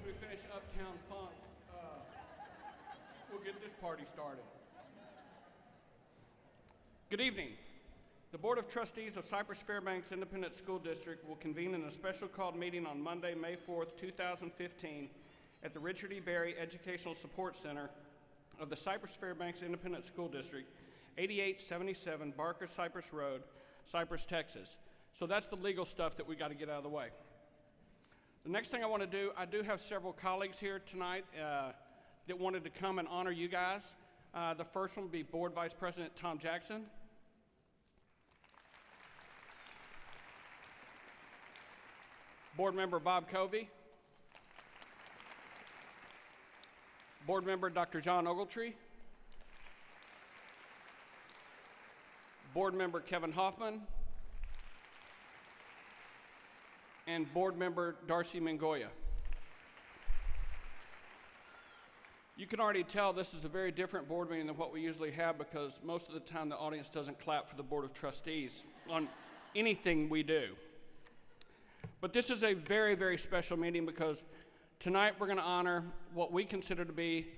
we finish Uptown Funk, we'll get this party started. Good evening. The Board of Trustees of Cypress-Fairbanks Independent School District will convene in a special called meeting on Monday, May 4th, 2015 at the Richard E. Berry Educational Support Center of the Cypress-Fairbanks Independent School District, 8877 Barker Cypress Road, Cypress, Texas. So that's the legal stuff that we got to get out of the way. The next thing I want to do, I do have several colleagues here tonight that wanted to come and honor you guys. The first one will be Board Vice President Tom Jackson. Board Member Bob Covey. Board Member Dr. John Ogletree. Board Member Kevin Hoffman. And Board Member Darcy Mangoya. You can already tell this is a very different board meeting than what we usually have because most of the time the audience doesn't clap for the Board of Trustees on anything we do. But this is a very, very special meeting because tonight we're going to honor what we consider to be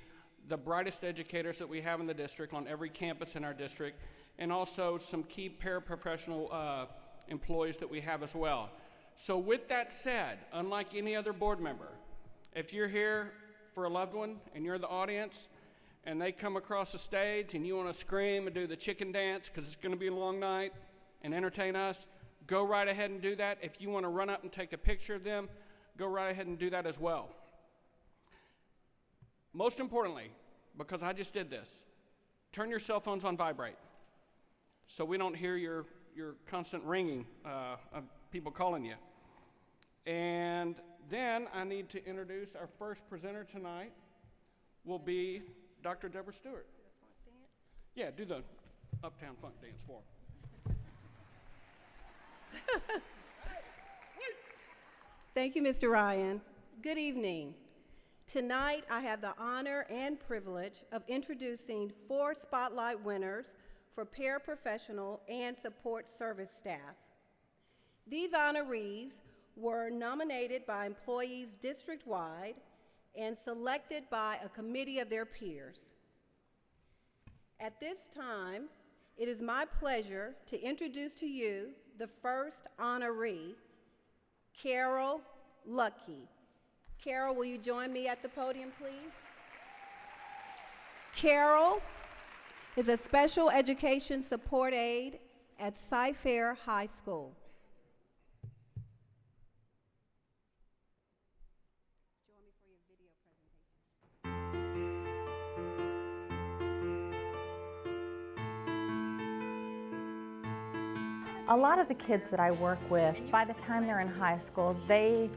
the brightest educators that we have in the district on every campus in our district, and also some key paraprofessional employees that we have as well. So with that said, unlike any other board member, if you're here for a loved one and you're in the audience and they come across the stage and you want to scream and do the chicken dance because it's going to be a long night and entertain us, go right ahead and do that. If you want to run up and take a picture of them, go right ahead and do that as well. Most importantly, because I just did this, turn your cell phones on vibrate so we don't hear your constant ringing of people calling you. And then I need to introduce our first presenter tonight will be Dr. Deborah Stewart. Do the funk dance? Yeah, do the Uptown Funk dance for her. Thank you, Mr. Ryan. Good evening. Tonight, I have the honor and privilege of introducing 4 spotlight winners for paraprofessional and support service staff. These honorees were nominated by employees district-wide and selected by a committee of their peers. At this time, it is my pleasure to introduce to you the first honoree, Carol Lucky. Carol, will you join me at the podium, please? Carol is a special education support aide at Cyfair High School. Join me for your video presentation. A lot of the kids that I work with, by the time they're in high school, a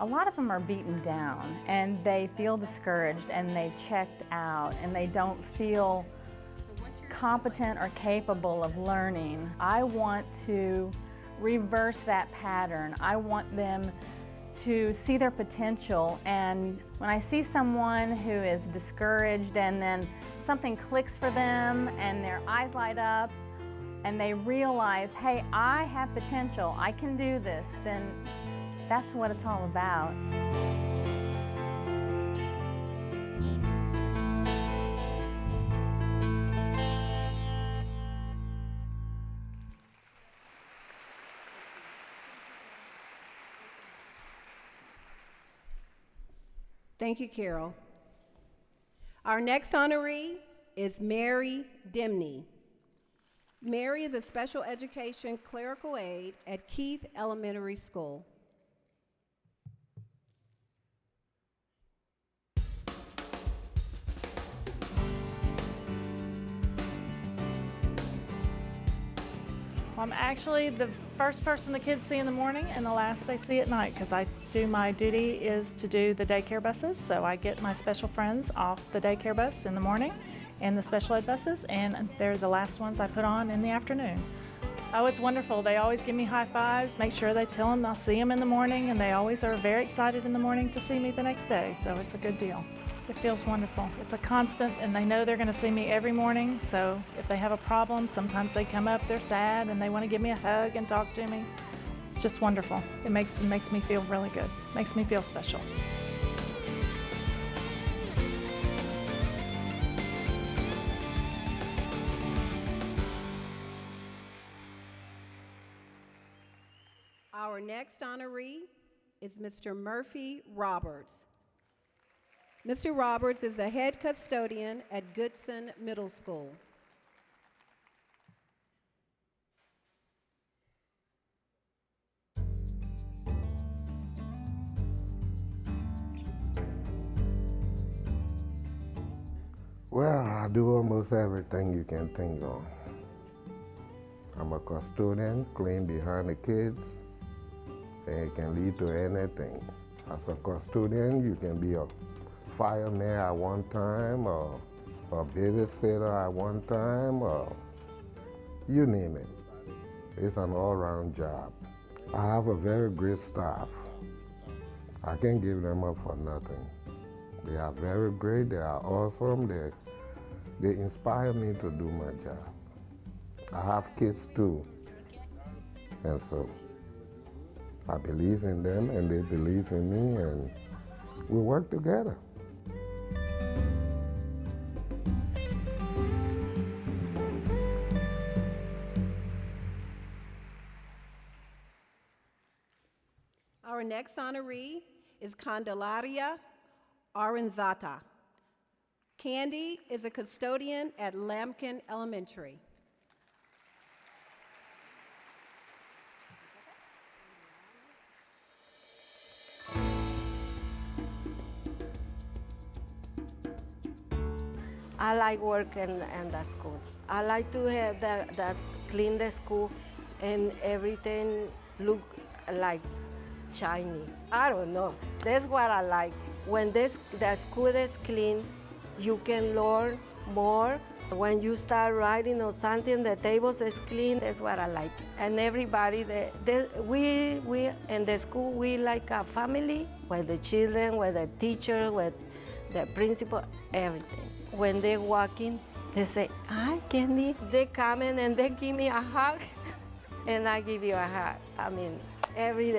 lot of them are beaten down and they feel discouraged and they checked out and they don't feel competent or capable of learning. I want to reverse that pattern. I want them to see their potential, and when I see someone who is discouraged and then something clicks for them and their eyes light up and they realize, hey, I have potential, I can do this, then that's what it's all about. Thank you, Carol. Our next honoree is Mary Dimney. Mary is a special education clerical aide at Keith Elementary School. I'm actually the first person the kids see in the morning and the last they see at night, because my duty is to do the daycare buses, so I get my special friends off the daycare bus in the morning and the special ed buses, and they're the last ones I put on in the afternoon. Oh, it's wonderful. They always give me high fives, make sure they tell them I'll see them in the morning, and they always are very excited in the morning to see me the next day, so it's a good deal. It feels wonderful. It's a constant, and they know they're going to see me every morning, so if they have a problem, sometimes they come up, they're sad, and they want to give me a hug and talk to me. It's just wonderful. It makes me feel really good. Makes me feel special. Our next honoree is Mr. Murphy Roberts. Mr. Roberts is the head custodian at Goodson Middle School. Well, I do almost everything you can think of. I'm a custodian, clean behind the kids, and it can lead to anything. As a custodian, you can be a fireman at one time, or a babysitter at one time, or you name it. It's an all-round job. I have a very great staff. I can't give them up for nothing. They are very great, they are awesome, they inspire me to do my job. I have kids too, and so I believe in them and they believe in me, and we work together. Our next honoree is Candelaria Aranzata. Candy is a custodian at Lambkin Elementary. I like working in the schools. I like to have clean the school and everything look like shiny. I don't know. That's what I like. When the school is clean, you can learn more. When you start writing or something, the tables is clean. That's what I like. And everybody, we in the school, we like a family with the children, with the teacher, with the principal, everything. When they walk in, they say, "Hi, Candy." They come in and they give me a hug, and I give you a hug. I mean, every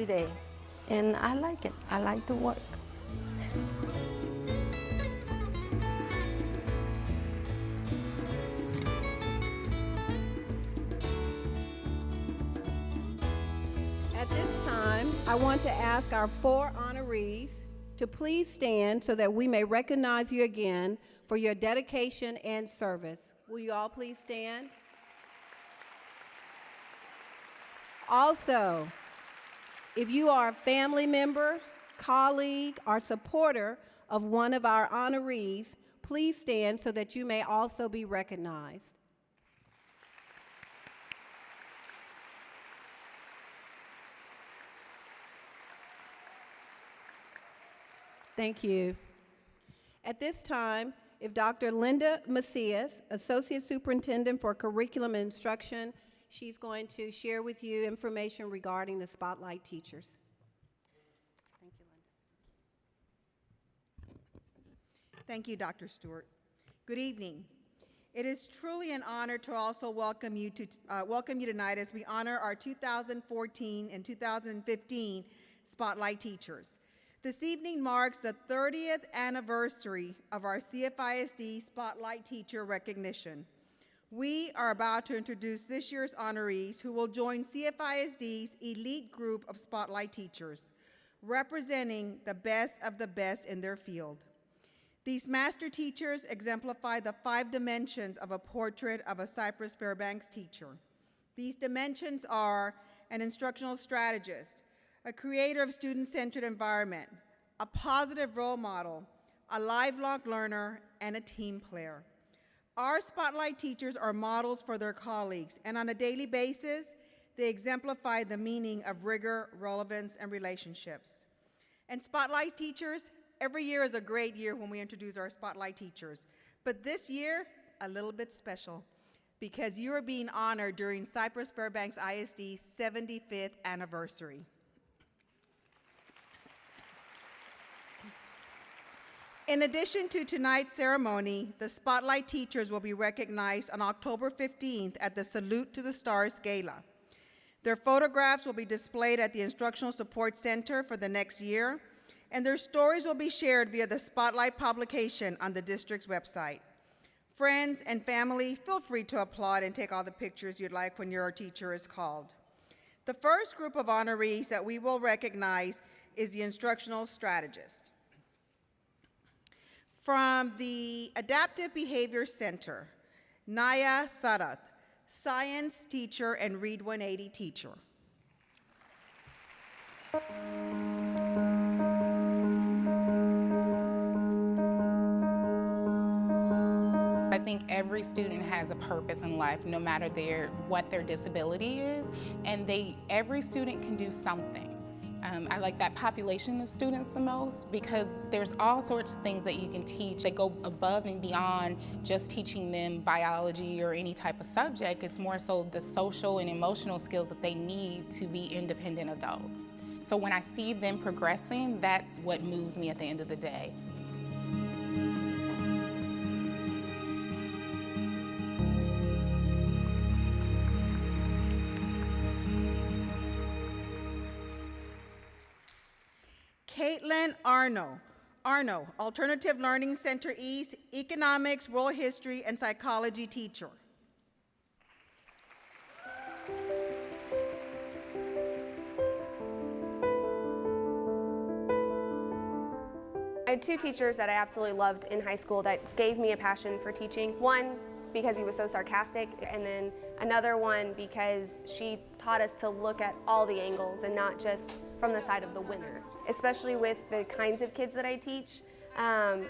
day. And I like it. I like to work. At this time, I want to ask our 4 honorees to please stand so that we may recognize you again for your dedication and service. Will you all please stand? Also, if you are a family member, colleague, or supporter of one of our honorees, please stand so that you may also be recognized. Thank you. At this time, if Dr. Linda Macias, Associate Superintendent for Curriculum and Instruction, she's going to share with you information regarding the Spotlight teachers. Thank you, Linda. Thank you, Dr. Stewart. Good evening. It is truly an honor to also welcome you tonight as we honor our 2014 and 2015 Spotlight teachers. This evening marks the 30th anniversary of our CFISD Spotlight Teacher recognition. We are about to introduce this year's honorees who will join CFISD's elite group of Spotlight teachers, representing the best of the best in their field. These master teachers exemplify the 5 dimensions of a portrait of a Cypress-Fairbanks teacher. These dimensions are an instructional strategist, a creator of student-centered environment, a positive role model, a lifelong learner, and a team player. Our Spotlight teachers are models for their colleagues, and on a daily basis, they exemplify the meaning of rigor, relevance, and relationships. And Spotlight teachers, every year is a great year when we introduce our Spotlight teachers, but this year, a little bit special, because you are being honored during Cypress-Fairbanks ISD's 75th anniversary. In addition to tonight's ceremony, the Spotlight teachers will be recognized on October 15th at the Salute to the Stars Gala. Their photographs will be displayed at the Instructional Support Center for the next year, and their stories will be shared via the Spotlight publication on the district's website. Friends and family, feel free to applaud and take all the pictures you'd like when your teacher is called. The first group of honorees that we will recognize is the instructional strategist. From the Adaptive Behavior Center, Naya Sarath, science teacher and Read 180 teacher. I think every student has a purpose in life, no matter what their disability is, and every student can do something. I like that population of students the most because there's all sorts of things that you can teach that go above and beyond just teaching them biology or any type of subject. It's more so the social and emotional skills that they need to be independent adults. So when I see them progressing, that's what moves me at the end of the day. Caitlin Arno, Alternative Learning Center East, Economics, World History, and Psychology teacher. I had two teachers that I absolutely loved in high school that gave me a passion for teaching. One, because he was so sarcastic, and then another one because she taught us to look at all the angles and not just from the side of the winner. Especially with the kinds of kids that I teach,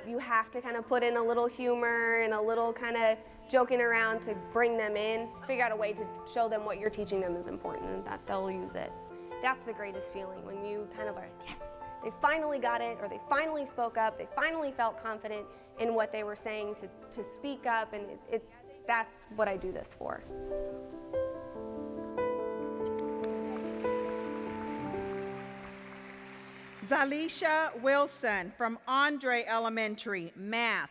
you have to kind of put in a little humor and a little kind of joking around to bring them in, figure out a way to show them what you're teaching them is important and that they'll use it. That's the greatest feeling, when you kind of are, yes, they finally got it, or they finally spoke up, they finally felt confident in what they were saying to speak up, and that's what I do this for. Zalisha Wilson from Andre Elementary, math.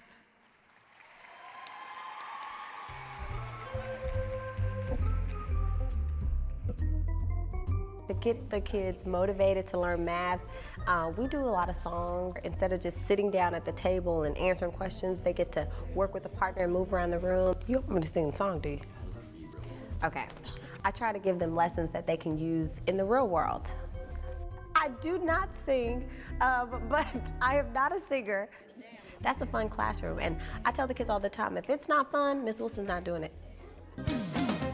To get the kids motivated to learn math, we do a lot of songs. Instead of just sitting down at the table and answering questions, they get to work with a partner and move around the room. You don't want me to sing the song, do you? Okay. I try to give them lessons that they can use in the real world. I do not sing, but I am not a singer. That's a fun classroom, and I tell the kids all the time, if it's not fun, Miss Wilson's not doing it.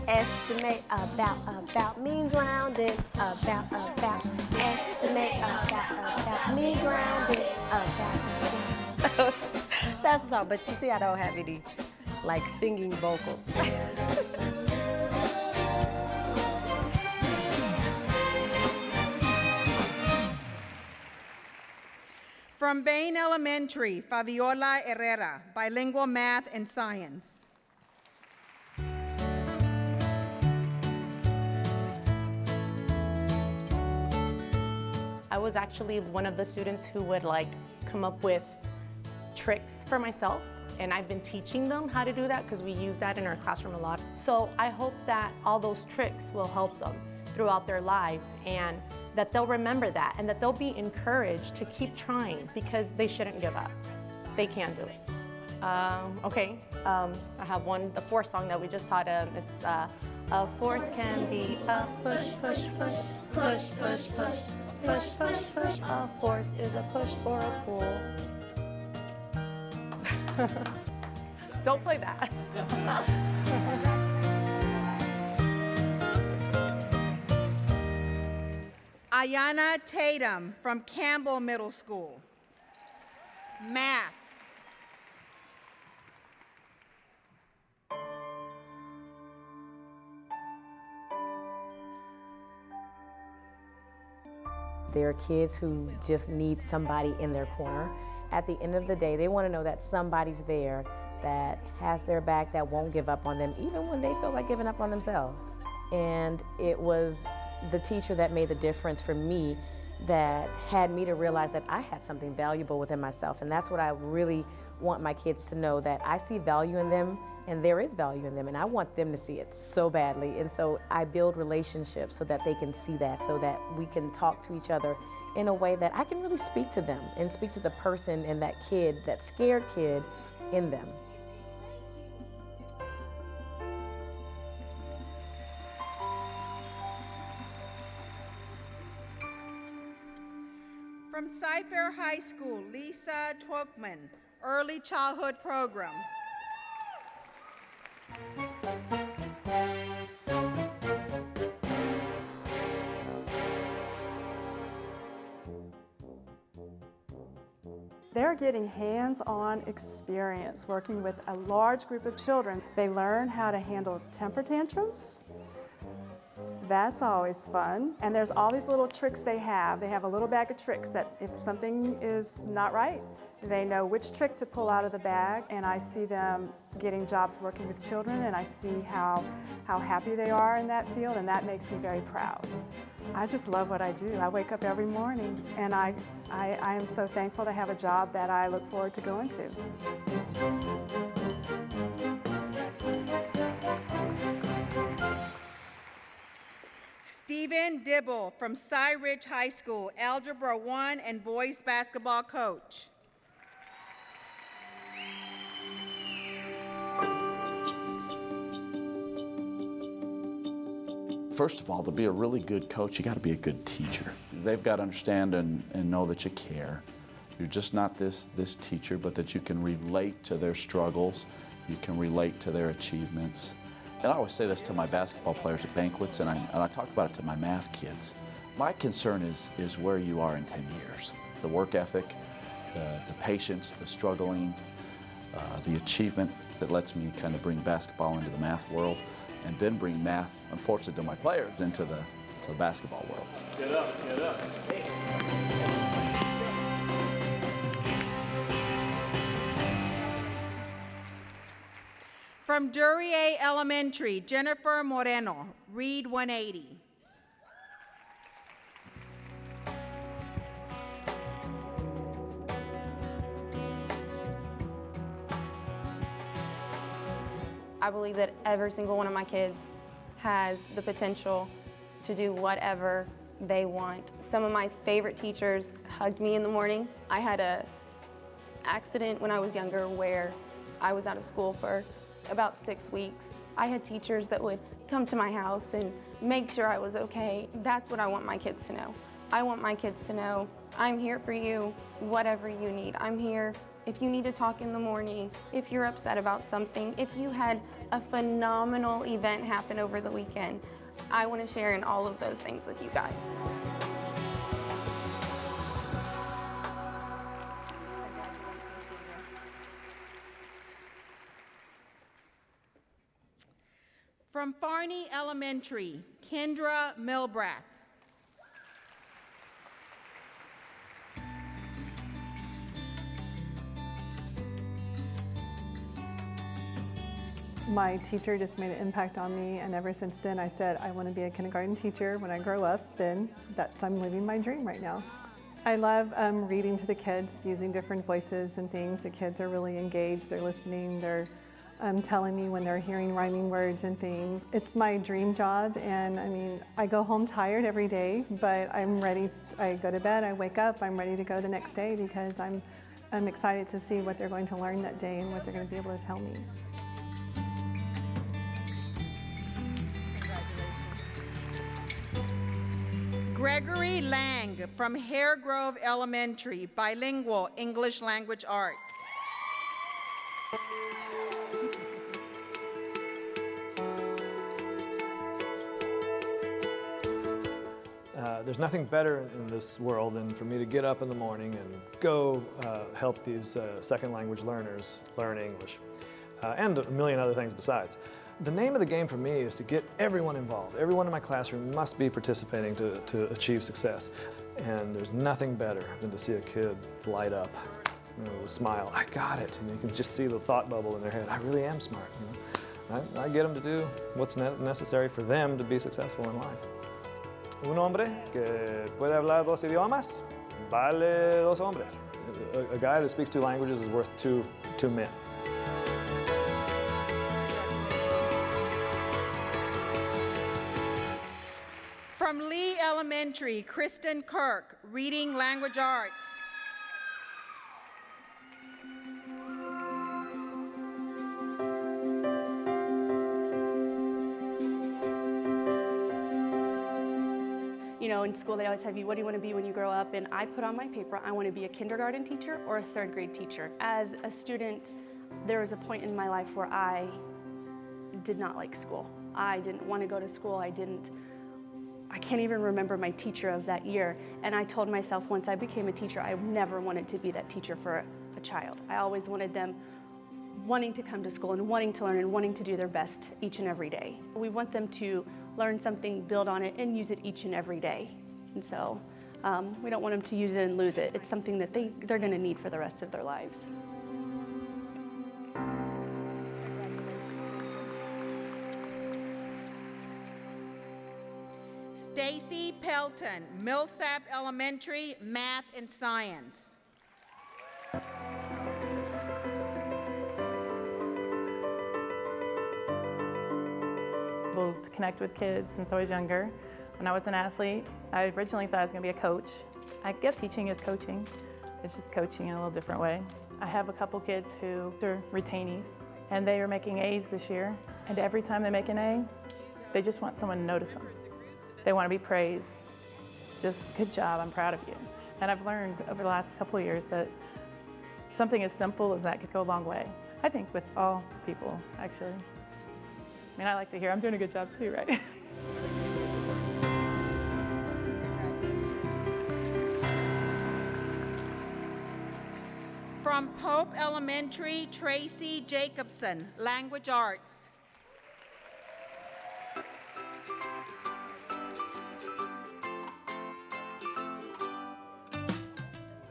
Estimate about means rounding, about estimate about means rounding, about. That's the song, but you see I don't have any like singing vocals. From Bain Elementary, Fabiola Herrera, bilingual math and science. I was actually one of the students who would come up with tricks for myself, and I've been teaching them how to do that because we use that in our classroom a lot. So I hope that all those tricks will help them throughout their lives, and that they'll remember that, and that they'll be encouraged to keep trying because they shouldn't give up. They can do it. Okay, I have the force song that we just taught them. It's a force can be a push, push, push, push, push, push, push, push, push. A force is a push or a pull. Don't play that. Ayana Tatum from Campbell Middle School, math. There are kids who just need somebody in their corner. At the end of the day, they want to know that somebody's there that has their back, that won't give up on them, even when they feel like giving up on themselves. And it was the teacher that made the difference for me, that had me to realize that I had something valuable within myself. And that's what I really want my kids to know, that I see value in them, and there is value in them, and I want them to see it so badly. And so I build relationships so that they can see that, so that we can talk to each other in a way that I can really speak to them and speak to the person and that kid, that scared kid in them. From Cypher High School, Lisa Twokman, Early Childhood Program. They're getting hands-on experience working with a large group of children. They learn how to handle temper tantrums. That's always fun. And there's all these little tricks they have. They have a little bag of tricks that if something is not right, they know which trick to pull out of the bag. And I see them getting jobs working with children, and I see how happy they are in that field, and that makes me very proud. I just love what I do. I wake up every morning, and I am so thankful to have a job that I look forward to going to. Stephen Dibble from Cy Ridge High School, Algebra 1 and boys basketball coach. First of all, to be a really good coach, you got to be a good teacher. They've got to understand and know that you care. You're just not this teacher, but that you can relate to their struggles, you can relate to their achievements. And I always say this to my basketball players at banquets, and I talk about it to my math kids. My concern is where you are in 10 years. The work ethic, the patience, the struggling, the achievement that lets me kind of bring basketball into the math world, and then bring math, unfortunately, to my players into the basketball world. Get up, get up. From Duryea Elementary, Jennifer Moreno, Read 180. I believe that every single one of my kids has the potential to do whatever they want. Some of my favorite teachers hugged me in the morning. I had an accident when I was younger where I was out of school for about 6 weeks. I had teachers that would come to my house and make sure I was okay. That's what I want my kids to know. I want my kids to know I'm here for you, whatever you need. I'm here if you need to talk in the morning, if you're upset about something, if you had a phenomenal event happen over the weekend. I want to share in all of those things with you guys. From Farney Elementary, Kendra Milbrath. My teacher just made an impact on me, and ever since then I said I want to be a kindergarten teacher when I grow up. Then I'm living my dream right now. I love reading to the kids, using different voices and things. The kids are really engaged, they're listening, they're telling me when they're hearing rhyming words and things. It's my dream job, and I mean, I go home tired every day, but I'm ready. I go to bed, I wake up, I'm ready to go the next day because I'm excited to see what they're going to learn that day and what they're going to be able to tell me. Gregory Lang from Hare Grove Elementary, bilingual English language arts. There's nothing better in this world than for me to get up in the morning and go help these second language learners learn English, and a million other things besides. The name of the game for me is to get everyone involved. Everyone in my classroom must be participating to achieve success. And there's nothing better than to see a kid light up, with a smile. I got it. And you can just see the thought bubble in their head. I really am smart. I get them to do what's necessary for them to be successful in life. Un hombre que puede hablar 2 idiomas vale 2 hombres. A guy that speaks 2 languages is worth two men. From Lee Elementary, Kristen Kirk, Reading Language Arts. You know, in school they always have you, what do you want to be when you grow up? And I put on my paper, I want to be a kindergarten teacher or a third grade teacher. As a student, there was a point in my life where I did not like school. I didn't want to go to school. I can't even remember my teacher of that year. And I told myself once I became a teacher, I never wanted to be that teacher for a child. I always wanted them wanting to come to school and wanting to learn and wanting to do their best each and every day. We want them to learn something, build on it, and use it each and every day. And so we don't want them to use it and lose it. It's something that they're going to need for the rest of their lives. Stacy Pelton, Millsap Elementary, Math and Science. Able to connect with kids since I was younger. When I was an athlete, I originally thought I was going to be a coach. I guess teaching is coaching. It's just coaching in a little different way. I have a couple kids who are retainees, and they are making A's this year. And every time they make an A, they just want someone to notice them. They want to be praised. Just, good job, I'm proud of you. And I've learned over the last couple of years that something as simple as that could go a long way. I think with all people, actually. I mean, I like to hear, I'm doing a good job too, right? From Pope Elementary, Tracy Jacobson, Language Arts.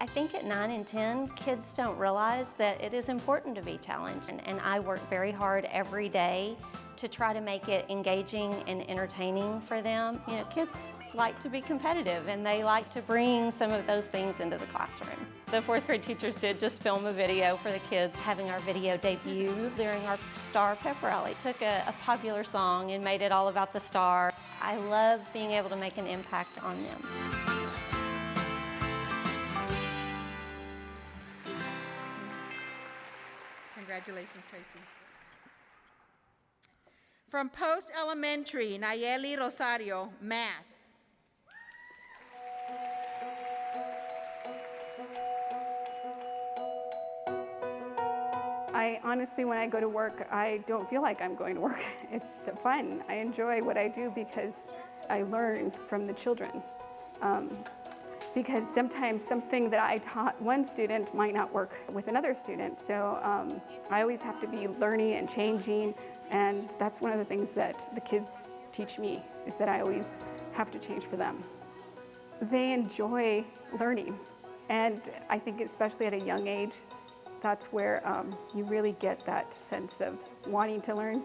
I think at 9 and 10, kids don't realize that it is important to be challenged. And I work very hard every day to try to make it engaging and entertaining for them. You know, kids like to be competitive and they like to bring some of those things into the classroom. The fourth grade teachers did just film a video for the kids, having our video debut during our Star Pep Rally. Took a popular song and made it all about the star. I love being able to make an impact on them. Congratulations, Tracy. From Post Elementary, Nayeli Rosario, Math. I honestly, when I go to work, I don't feel like I'm going to work. It's fun. I enjoy what I do because I learn from the children. Because sometimes something that I taught one student might not work with another student. So I always have to be learning and changing, and that's one of the things that the kids teach me, is that I always have to change for them. They enjoy learning, and I think especially at a young age, that's where you really get that sense of wanting to learn,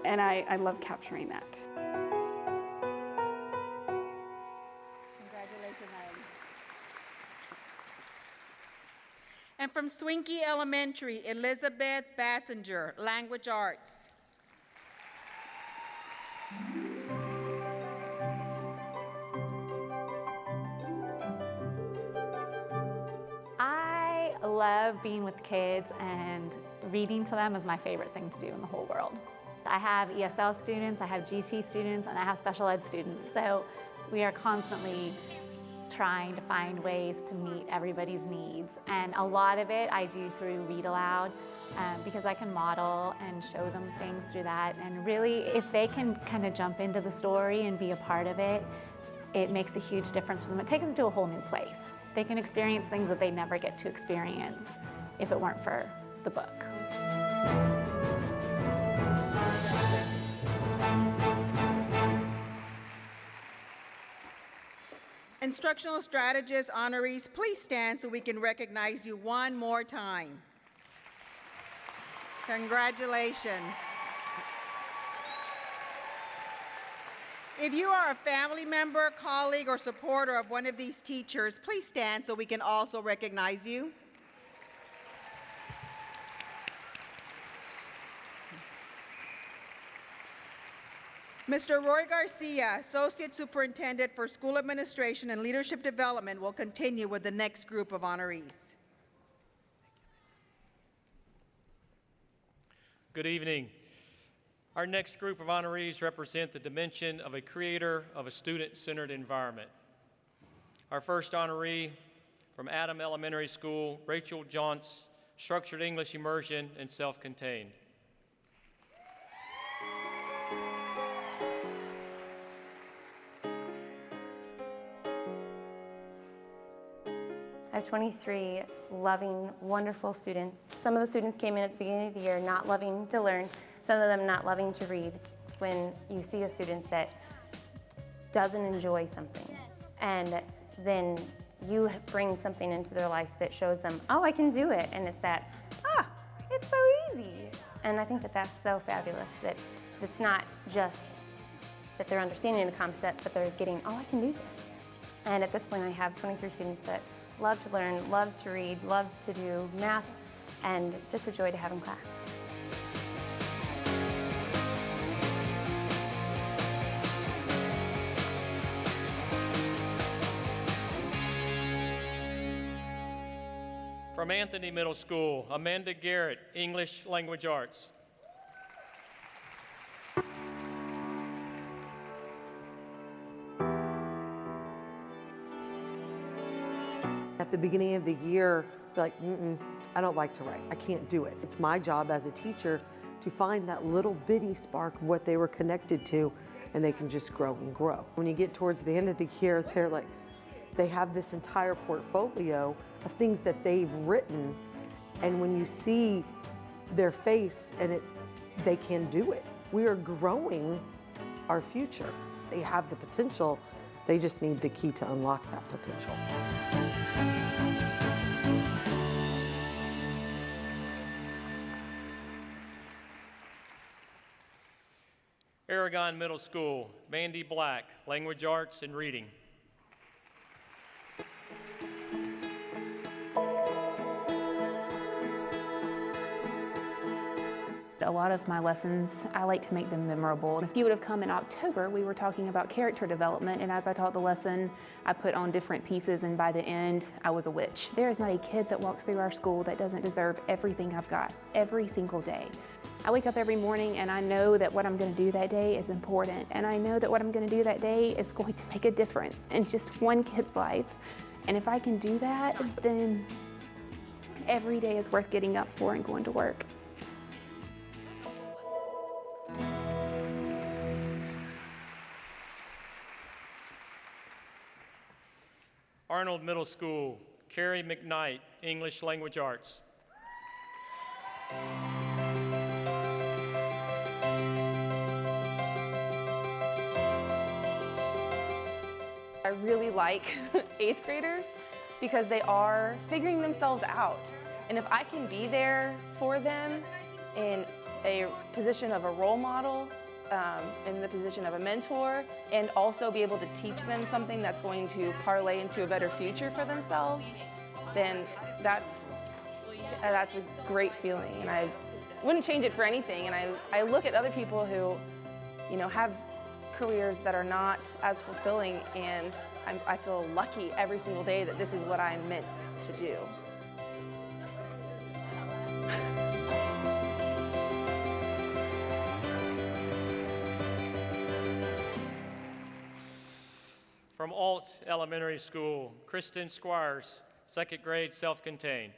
and I love capturing that. And from Swinky Elementary, Elizabeth Bassinger, Language Arts. I love being with kids, and reading to them is my favorite thing to do in the whole world. I have ESL students, I have GT students, and I have special ed students. So we are constantly trying to find ways to meet everybody's needs. And a lot of it I do through Read Aloud, because I can model and show them things through that. And really, if they can kind of jump into the story and be a part of it, it makes a huge difference for them. It takes them to a whole new place. They can experience things that they never get to experience if it weren't for the book. Instructional strategist honorees, please stand so we can recognize you one more time. Congratulations. If you are a family member, colleague, or supporter of one of these teachers, please stand so we can also recognize you. Mr. Roy Garcia, Associate Superintendent for School Administration and Leadership Development, will continue with the next group of honorees. Good evening. Our next group of honorees represent the dimension of a creator of a student-centered environment. Our first honoree from Adam Elementary School, Rachel Johnce, Structured English Immersion and Self-Contained. I have 23 loving, wonderful students. Some of the students came in at the beginning of the year not loving to learn, some of them not loving to read. When you see a student that doesn't enjoy something, and then you bring something into their life that shows them, oh, I can do it, and it's that, it's so easy. And I think that that's so fabulous, that it's not just that they're understanding the concept, but they're getting, oh, I can do this. And at this point, I have 23 students that love to learn, love to read, love to do math, and just a joy to have in class. From Anthony Middle School, Amanda Garrett, English Language Arts. At the beginning of the year, be like, I don't like to write. I can't do it. It's my job as a teacher to find that little bitty spark of what they were connected to, and they can just grow and grow. When you get towards the end of the year, they're like, they have this entire portfolio of things that they've written, and when you see their face and they can do it. We are growing our future. They have the potential. They just need the key to unlock that potential. Aragon Middle School, Mandy Black, Language Arts and Reading. A lot of my lessons, I like to make them memorable. If you would have come in October, we were talking about character development, and as I taught the lesson, I put on different pieces, and by the end, I was a witch. There is not a kid that walks through our school that doesn't deserve everything I've got, every single day. I wake up every morning and I know that what I'm going to do that day is important, and I know that what I'm going to do that day is going to make a difference in just one kid's life. And if I can do that, then every day is worth getting up for and going to work. Arnold Middle School, Carrie McKnight, English Language Arts. I really like 8th graders because they are figuring themselves out. And if I can be there for them in a position of a role model, in the position of a mentor, and also be able to teach them something that's going to parlay into a better future for themselves, then that's a great feeling, and I wouldn't change it for anything. And I look at other people who, have careers that are not as fulfilling, and I feel lucky every single day that this is what I'm meant to do. From Alt Elementary School, Kristen Squires, 2nd grade, Self-Contained.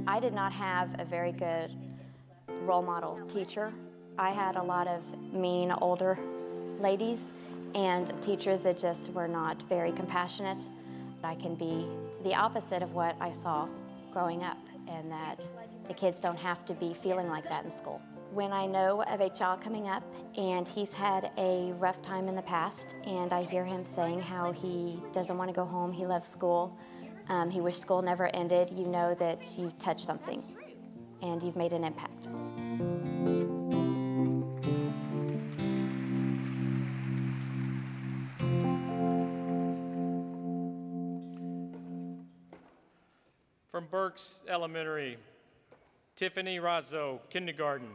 I did not have a very good role model teacher. I had a lot of mean older ladies and teachers that just were not very compassionate. I can be the opposite of what I saw growing up, and that the kids don't have to be feeling like that in school. When I know of a child coming up and he's had a rough time in the past, and I hear him saying how he doesn't want to go home, he loves school, he wished school never ended, you know that you've touched something and you've made an impact. From Burks Elementary, Tiffany Razzo, kindergarten.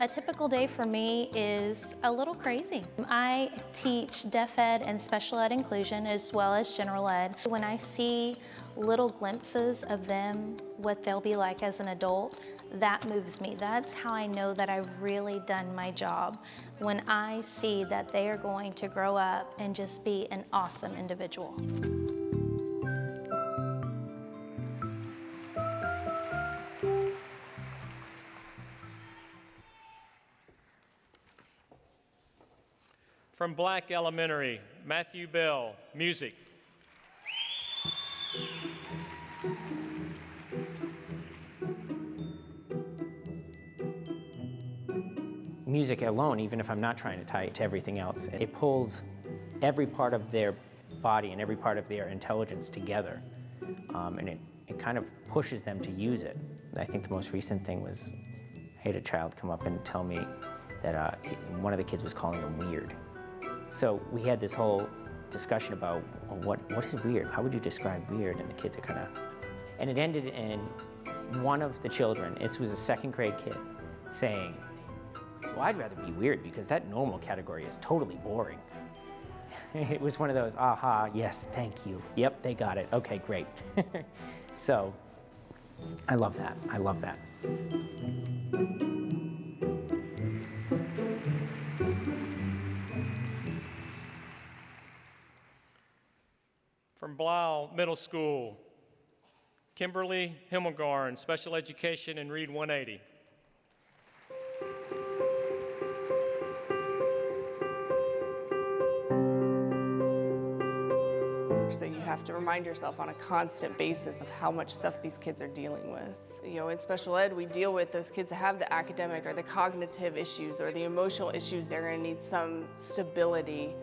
A typical day for me is a little crazy. I teach deaf ed and special ed inclusion as well as general ed. When I see little glimpses of them, what they'll be like as an adult, that moves me. That's how I know that I've really done my job. When I see that they are going to grow up and just be an awesome individual. From Black Elementary, Matthew Bell, music. Music alone, even if I'm not trying to tie it to everything else, it pulls every part of their body and every part of their intelligence together, and it kind of pushes them to use it. I think the most recent thing was I had a child come up and tell me that one of the kids was calling him weird. So we had this whole discussion about, well, what is weird? How would you describe weird? And the kids are kind of, and it ended in one of the children, it was a second grade kid, saying, well, I'd rather be weird because that normal category is totally boring. It was one of those, aha, yes, thank you. Yep, they got it. Okay, great. So I love that. I love that. From Blau Middle School, Kimberly Himmelgarn, Special Education and Read 180. So you have to remind yourself on a constant basis of how much stuff these kids are dealing with. You know, in special ed, we deal with those kids that have the academic or the cognitive issues or the emotional issues. They're going to need some stability.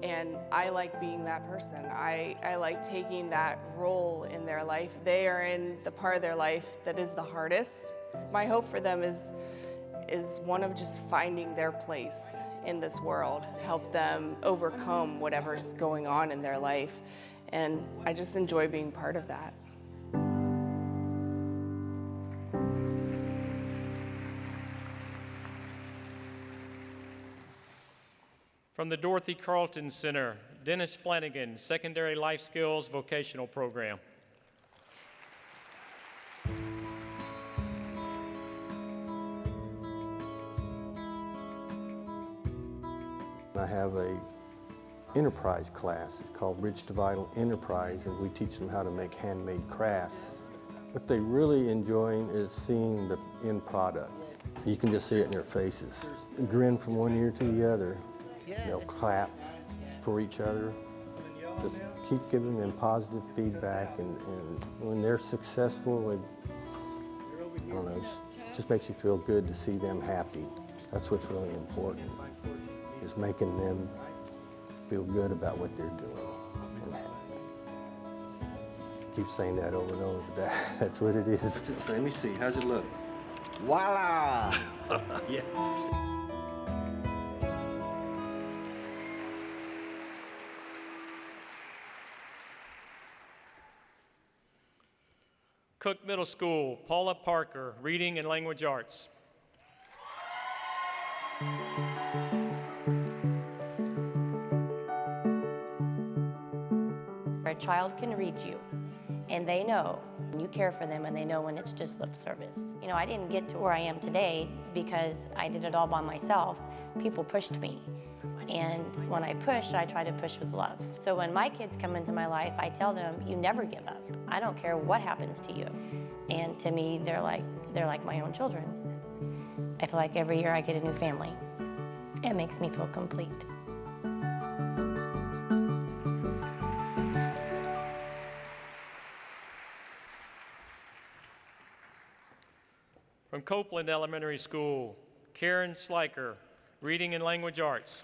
And I like being that person. I like taking that role in their life. They are in the part of their life that is the hardest. My hope for them is one of just finding their place in this world, help them overcome whatever's going on in their life. And I just enjoy being part of that. From the Dorothy Carlton Center, Dennis Flanagan, Secondary Life Skills Vocational Program. I have a enterprise class. It's called Bridge to Vital Enterprise, and we teach them how to make handmade crafts. What they really enjoy is seeing the end product. You can just see it in their faces. Grin from one ear to the other. They'll clap for each other. Just keep giving them positive feedback, and when they're successful, I don't know, it just makes you feel good to see them happy. That's what's really important, is making them feel good about what they're doing and happy. Keep saying that over and over, but that's what it is. Let me see, how's it look? Voila! Yeah. Cook Middle School, Paula Parker, Reading and Language Arts. A child can read you, and they know you care for them, and they know when it's just lip service. You know, I didn't get to where I am today because I did it all by myself. People pushed me, and when I push, I try to push with love. So when my kids come into my life, I tell them, you never give up. I don't care what happens to you. And to me, they're like my own children. I feel like every year I get a new family. It makes me feel complete. From Copeland Elementary School, Karen Sliker, Reading and Language Arts.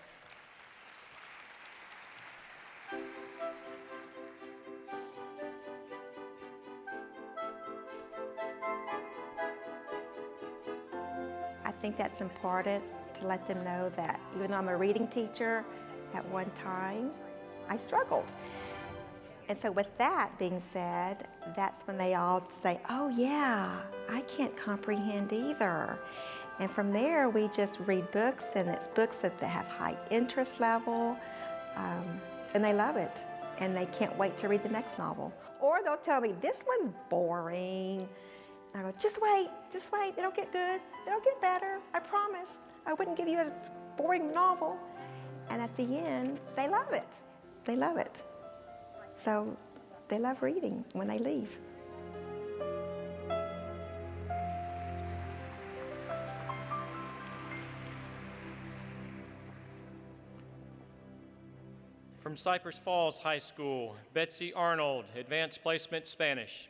I think that's important to let them know that even though I'm a reading teacher, at one time I struggled. And so with that being said, that's when they all say, oh yeah, I can't comprehend either. And from there, we just read books, and it's books that they have high interest level, and they love it. And they can't wait to read the next novel. Or they'll tell me, this one's boring. I go, just wait, it'll get good, it'll get better, I promise. I wouldn't give you a boring novel. And at the end, they love it. They love it. So they love reading when they leave. From Cypress Falls High School, Betsy Arnold, Advanced Placement Spanish.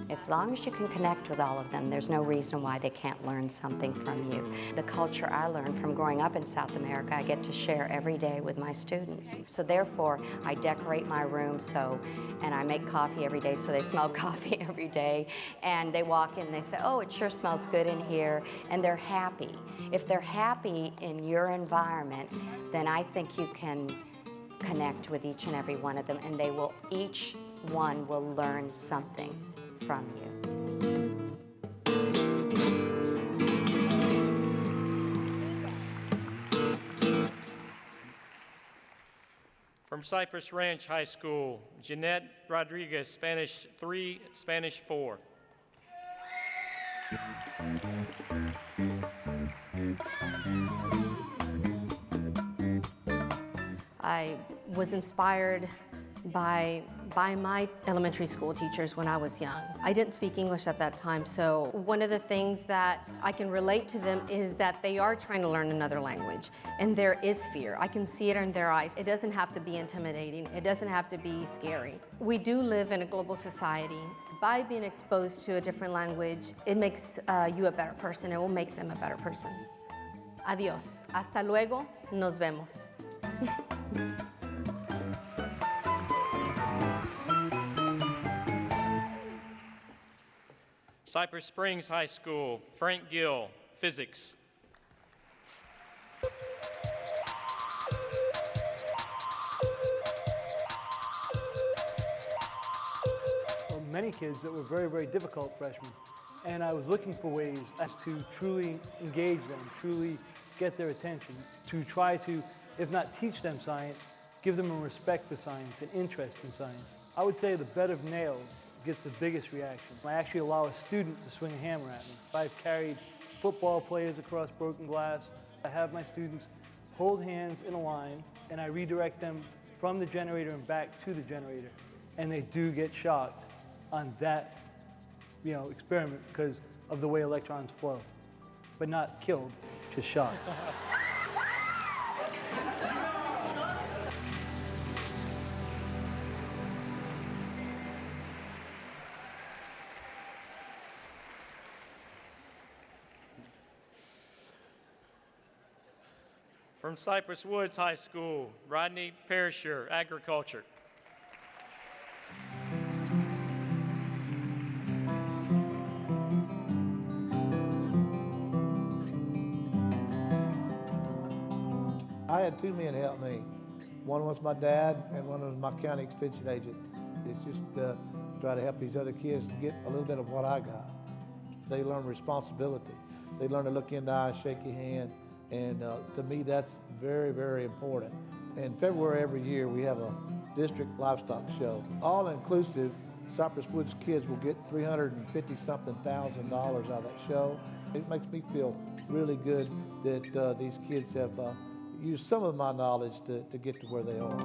As long as you can connect with all of them, there's no reason why they can't learn something from you. The culture I learned from growing up in South America, I get to share every day with my students. So therefore, I decorate my room and I make coffee every day so they smell coffee every day. And they walk in and they say, oh, it sure smells good in here. And they're happy. If they're happy in your environment, then I think you can connect with each and every one of them, and each one will learn something from you. From Cypress Ranch High School, Jeanette Rodriguez, Spanish 3, Spanish 4. I was inspired by my elementary school teachers when I was young. I didn't speak English at that time, so one of the things that I can relate to them is that they are trying to learn another language, and there is fear. I can see it in their eyes. It doesn't have to be intimidating. It doesn't have to be scary. We do live in a global society. By being exposed to a different language, it makes you a better person. It will make them a better person. Adiós. Hasta luego. Nos vemos. Cypress Springs High School, Frank Gill, Physics. Many kids that were very, very difficult freshmen. And I was looking for ways as to truly engage them, truly get their attention, to try to, if not teach them science, give them a respect for science, an interest in science. I would say the bed of nails gets the biggest reaction. I actually allow a student to swing a hammer at me. I've carried football players across broken glass. I have my students hold hands in a line, and I redirect them from the generator and back to the generator. And they do get shocked on that, experiment because of the way electrons flow. But not killed, just shocked. From Cypress Woods High School, Rodney Perisher, Agriculture. I had two men help me. One was my dad and one was my county extension agent. It's just try to help these other kids get a little bit of what I got. They learn responsibility. They learn to look you in the eye, shake your hand, and to me that's very, very important. In February every year we have a district livestock show. All inclusive, Cypress Woods kids will get $350-something thousand out of that show. It makes me feel really good that these kids have used some of my knowledge to get to where they are.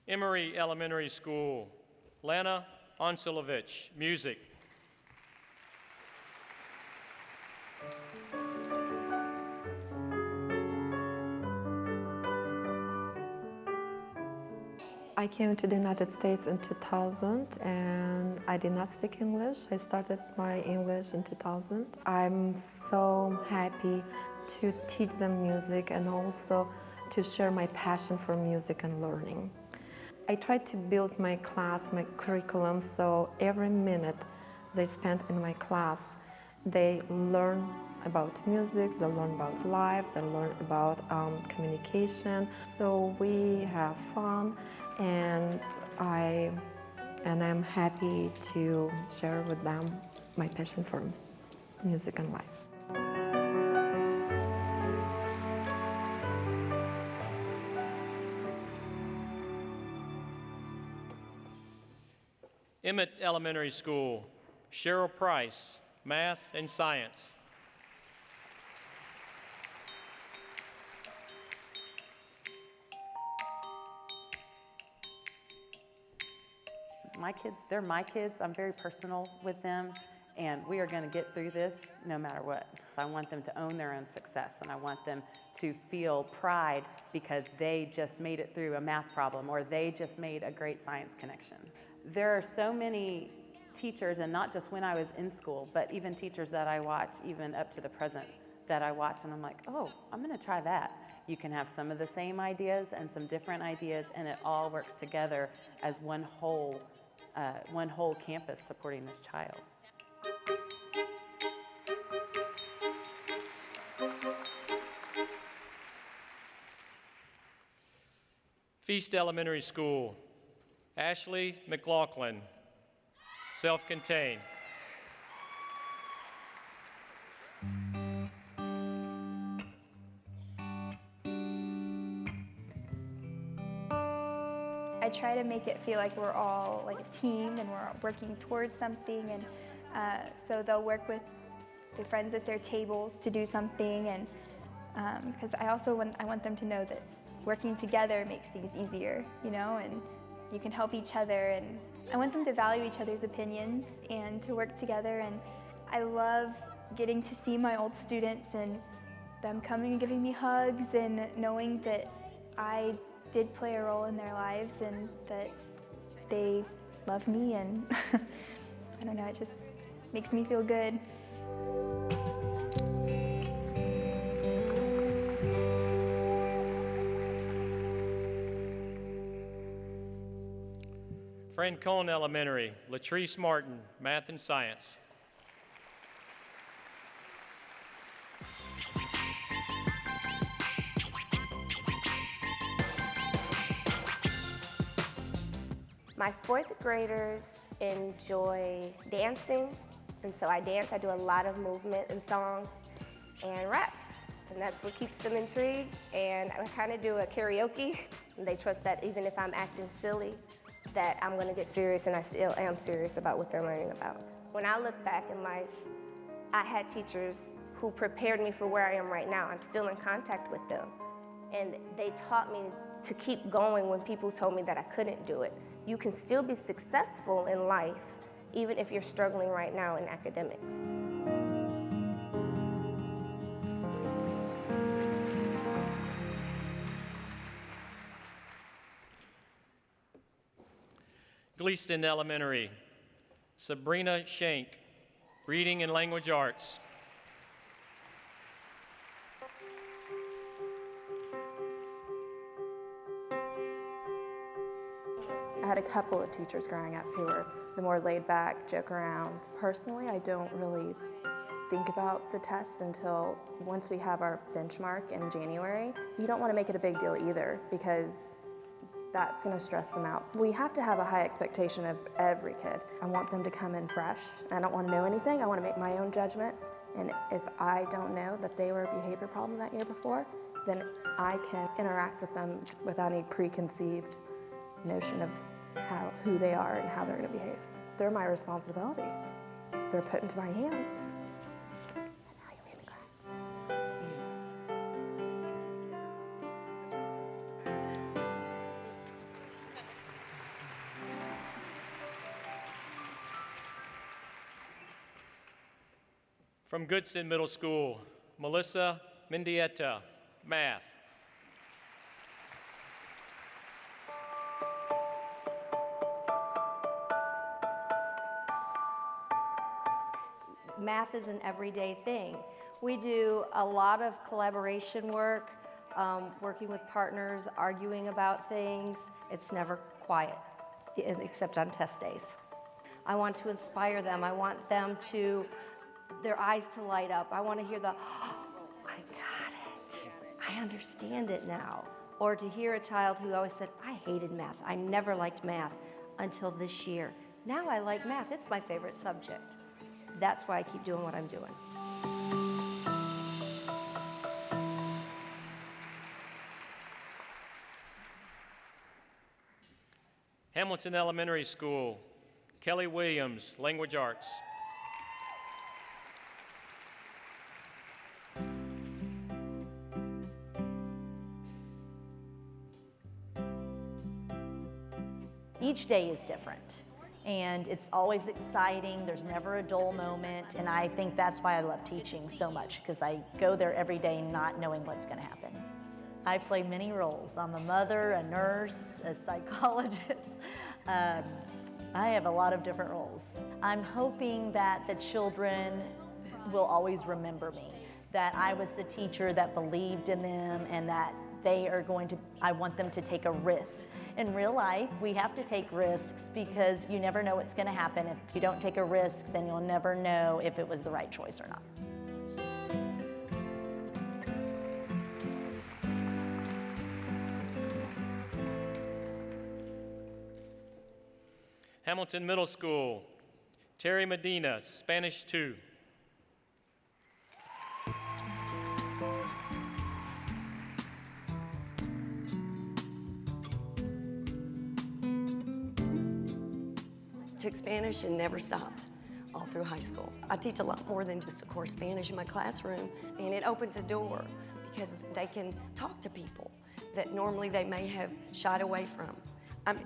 Emory Elementary School, Lana Onsilovich, Music. I came to the United States in 2000 and I did not speak English. I started my English in 2000. I'm so happy to teach them music and also to share my passion for music and learning. I try to build my class, my curriculum, so every minute they spend in my class, They learn about music, they learn about life, they learn about communication. So we have fun, and I'm happy to share with them my passion for music and life. Emmett Elementary School, Cheryl Price, Math and Science. My kids, they're my kids. I'm very personal with them, and we are going to get through this no matter what. I want them to own their own success, and I want them to feel pride because they just made it through a math problem or they just made a great science connection. There are so many teachers, and not just when I was in school, but even teachers that I watch, even up to the present, that I watch, and I'm like, oh, I'm going to try that. You can have some of the same ideas and some different ideas, and it all works together as one whole campus supporting this child. Feast Elementary School, Ashley McLaughlin, self-contained. I try to make it feel like we're all like a team and we're working towards something, and so they'll work with their friends at their tables to do something, and because I want them to know that working together makes things easier, you know, and you can help each other, and I want them to value each other's opinions and to work together. And I love getting to see my old students and them coming and giving me hugs and knowing that I did play a role in their lives and that they love me, and I don't know, it just makes me feel good. Francone Elementary, Latrice Martin, Math and Science. My fourth graders enjoy dancing, and so I dance. I do a lot of movement and songs and raps, and that's what keeps them intrigued. And I kind of do a karaoke, and they trust that even if I'm acting silly, that I'm going to get serious, and I still am serious about what they're learning about. When I look back in life, I had teachers who prepared me for where I am right now. I'm still in contact with them, and they taught me to keep going when people told me that I couldn't do it. You can still be successful in life, even if you're struggling right now in academics. Gleaston Elementary, Sabrina Shank, Reading and Language Arts. I had a couple of teachers growing up who were the more laid back, joke around. Personally, I don't really think about the test until once we have our benchmark in January. You don't want to make it a big deal either, because that's going to stress them out. We have to have a high expectation of every kid. I want them to come in fresh. I don't want to know anything. I want to make my own judgment. And if I don't know that they were a behavior problem that year before, then I can interact with them without any preconceived notion of who they are and how they're going to behave. They're my responsibility. They're put into my hands. From Goodson Middle School, Melissa Mendieta, Math. Math is an everyday thing. We do a lot of collaboration work, working with partners, arguing about things. It's never quiet, except on test days. I want to inspire them. I want them to their eyes to light up. I want to hear the, oh, I got it. I understand it now. Or to hear a child who always said, I hated math. I never liked math until this year. Now I like math. It's my favorite subject. That's why I keep doing what I'm doing. Hamilton Elementary School, Kelly Williams, Language Arts. Each day is different, and it's always exciting. There's never a dull moment, and I think that's why I love teaching so much, because I go there every day not knowing what's going to happen. I play many roles. I'm a mother, a nurse, a psychologist. I have a lot of different roles. I'm hoping that the children will always remember me, that I was the teacher that believed in them, and that I want them to take a risk. In real life, we have to take risks because you never know what's going to happen. If you don't take a risk, then you'll never know if it was the right choice or not. Hamilton Middle School, Terry Medina, Spanish 2. Took Spanish and never stopped all through high school. I teach a lot more than just, of course, Spanish in my classroom, and it opens a door because they can talk to people that normally they may have shied away from. I'm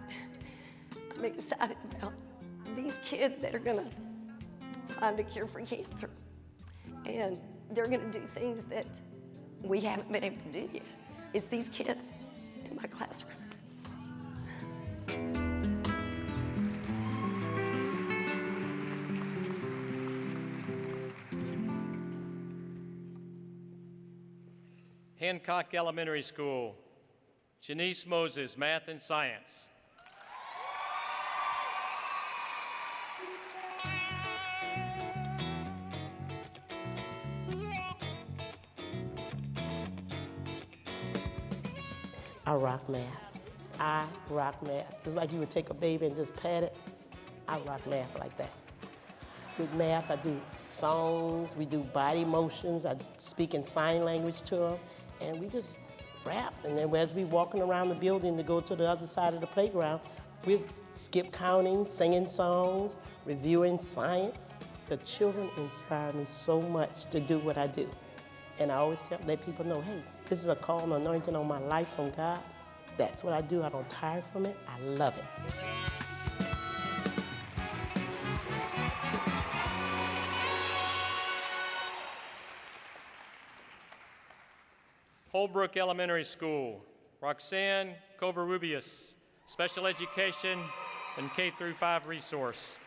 excited about these kids that are gonna find a cure for cancer, and they're gonna do things that we haven't been able to do yet. It's these kids in my classroom. Hancock Elementary School, Janice Moses, Math and Science. I rock math. I rock math. Just like you would take a baby and just pat it, I rock math like that. With math, I do songs, we do body motions, I speak in sign language to them, and we just rap. And then as we walking around the building to go to the other side of the playground, we skip counting, singing songs, reviewing science. The children inspire me so much to do what I do. And I always let people know, hey, this is a call and anointing on my life from God. That's what I do. I don't tire from it. I love it. Holbrook Elementary School, Roxanne Covarrubias, Special Education and K-5 Resource.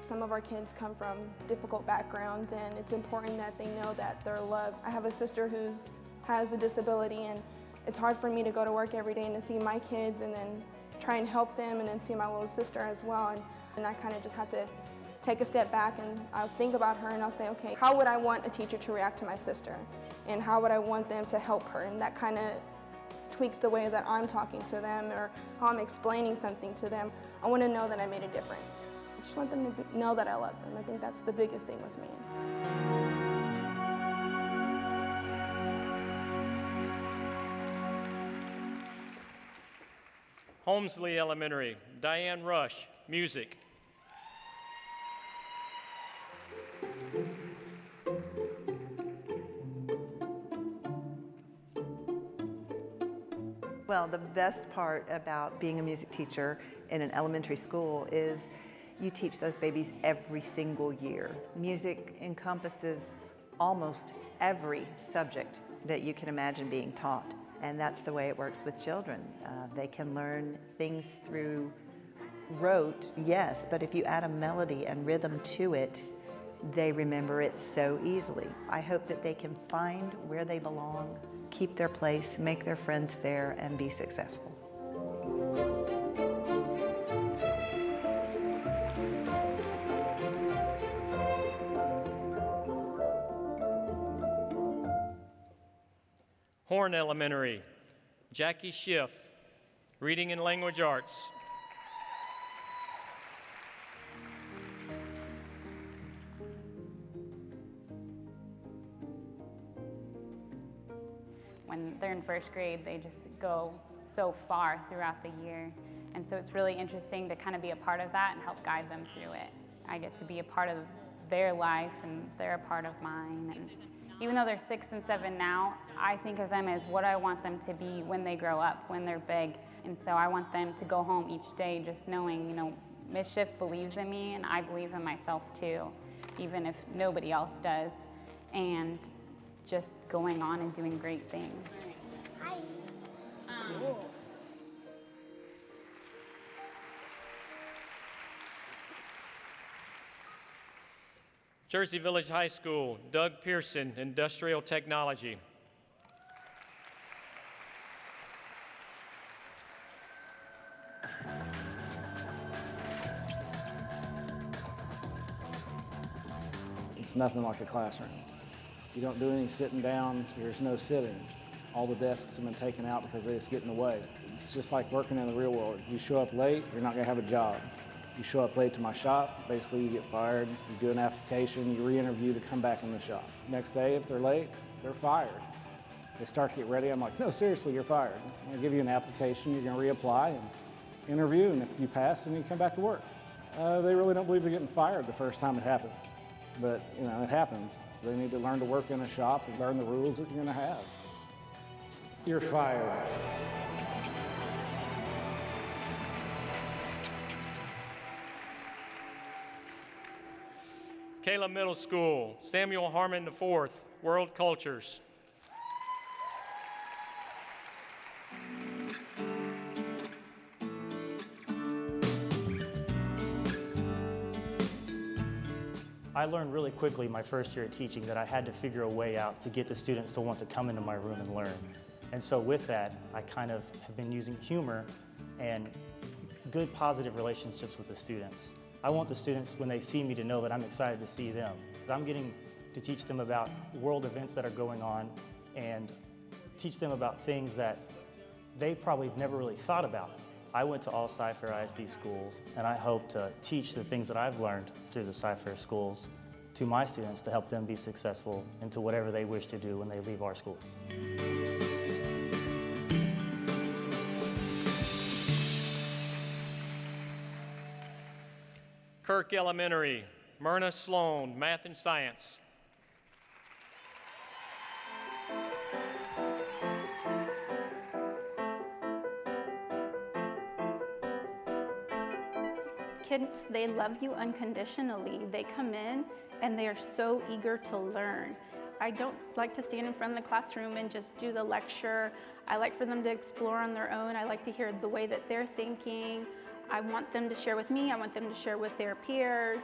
Some of our kids come from difficult backgrounds, and it's important that they know that they're loved. I have a sister who has a disability, and it's hard for me to go to work every day and to see my kids and then try and help them and then see my little sister as well. And I kind of just have to take a step back, and I'll think about her and I'll say, okay, how would I want a teacher to react to my sister? And how would I want them to help her? And that kind of tweaks the way that I'm talking to them or how I'm explaining something to them. I want to know that I made a difference. I just want them to know that I love them. I think that's the biggest thing with me. Holmesley Elementary, Diane Rush, Music. Well, the best part about being a music teacher in an elementary school is you teach those babies every single year. Music encompasses almost every subject that you can imagine being taught. And that's the way it works with children. They can learn things through rote, yes, but if you add a melody and rhythm to it, they remember it so easily. I hope that they can find where they belong, keep their place, make their friends there, and be successful. Horn Elementary, Jackie Schiff, Reading and Language Arts. When they're in first grade, they just go so far throughout the year. And so it's really interesting to kind of be a part of that and help guide them through it. I get to be a part of their life and they're a part of mine. And even though they're 6 and 7 now, I think of them as what I want them to be when they grow up, when they're big. And so I want them to go home each day just knowing, you know, Ms. Schiff believes in me and I believe in myself too, even if nobody else does. And just going on and doing great things. Hi. Jersey Village High School, Doug Pearson, Industrial Technology. It's nothing like a classroom. You don't do any sitting down, there's no sitting. All the desks have been taken out because they just get in the way. It's just like working in the real world. You show up late, you're not gonna have a job. You show up late to my shop, basically you get fired. You do an application, you re-interview to come back in the shop. Next day, if they're late, they're fired. They start to get ready, I'm like, no, seriously, you're fired. I'm gonna give you an application, you're gonna reapply and interview, and if you pass, then you come back to work. They really don't believe they're getting fired the first time it happens. But, you know, it happens. They need to learn to work in a shop and learn the rules that you're gonna have. You're fired. Kayla Middle School, Samuel Harmon IV, World Cultures. I learned really quickly my first year of teaching that I had to figure a way out to get the students to want to come into my room and learn. And so with that, I kind of have been using humor and good positive relationships with the students. I want the students, when they see me, to know that I'm excited to see them. I'm getting to teach them about world events that are going on and teach them about things that they probably have never really thought about. I went to all Cypher ISD schools, and I hope to teach the things that I've learned through the Cypher schools to my students to help them be successful into whatever they wish to do when they leave our schools. Kirk Elementary, Myrna Sloan, Math and Science. Kids, they love you unconditionally. They come in and they are so eager to learn. I don't like to stand in front of the classroom and just do the lecture. I like for them to explore on their own. I like to hear the way that they're thinking. I want them to share with me. I want them to share with their peers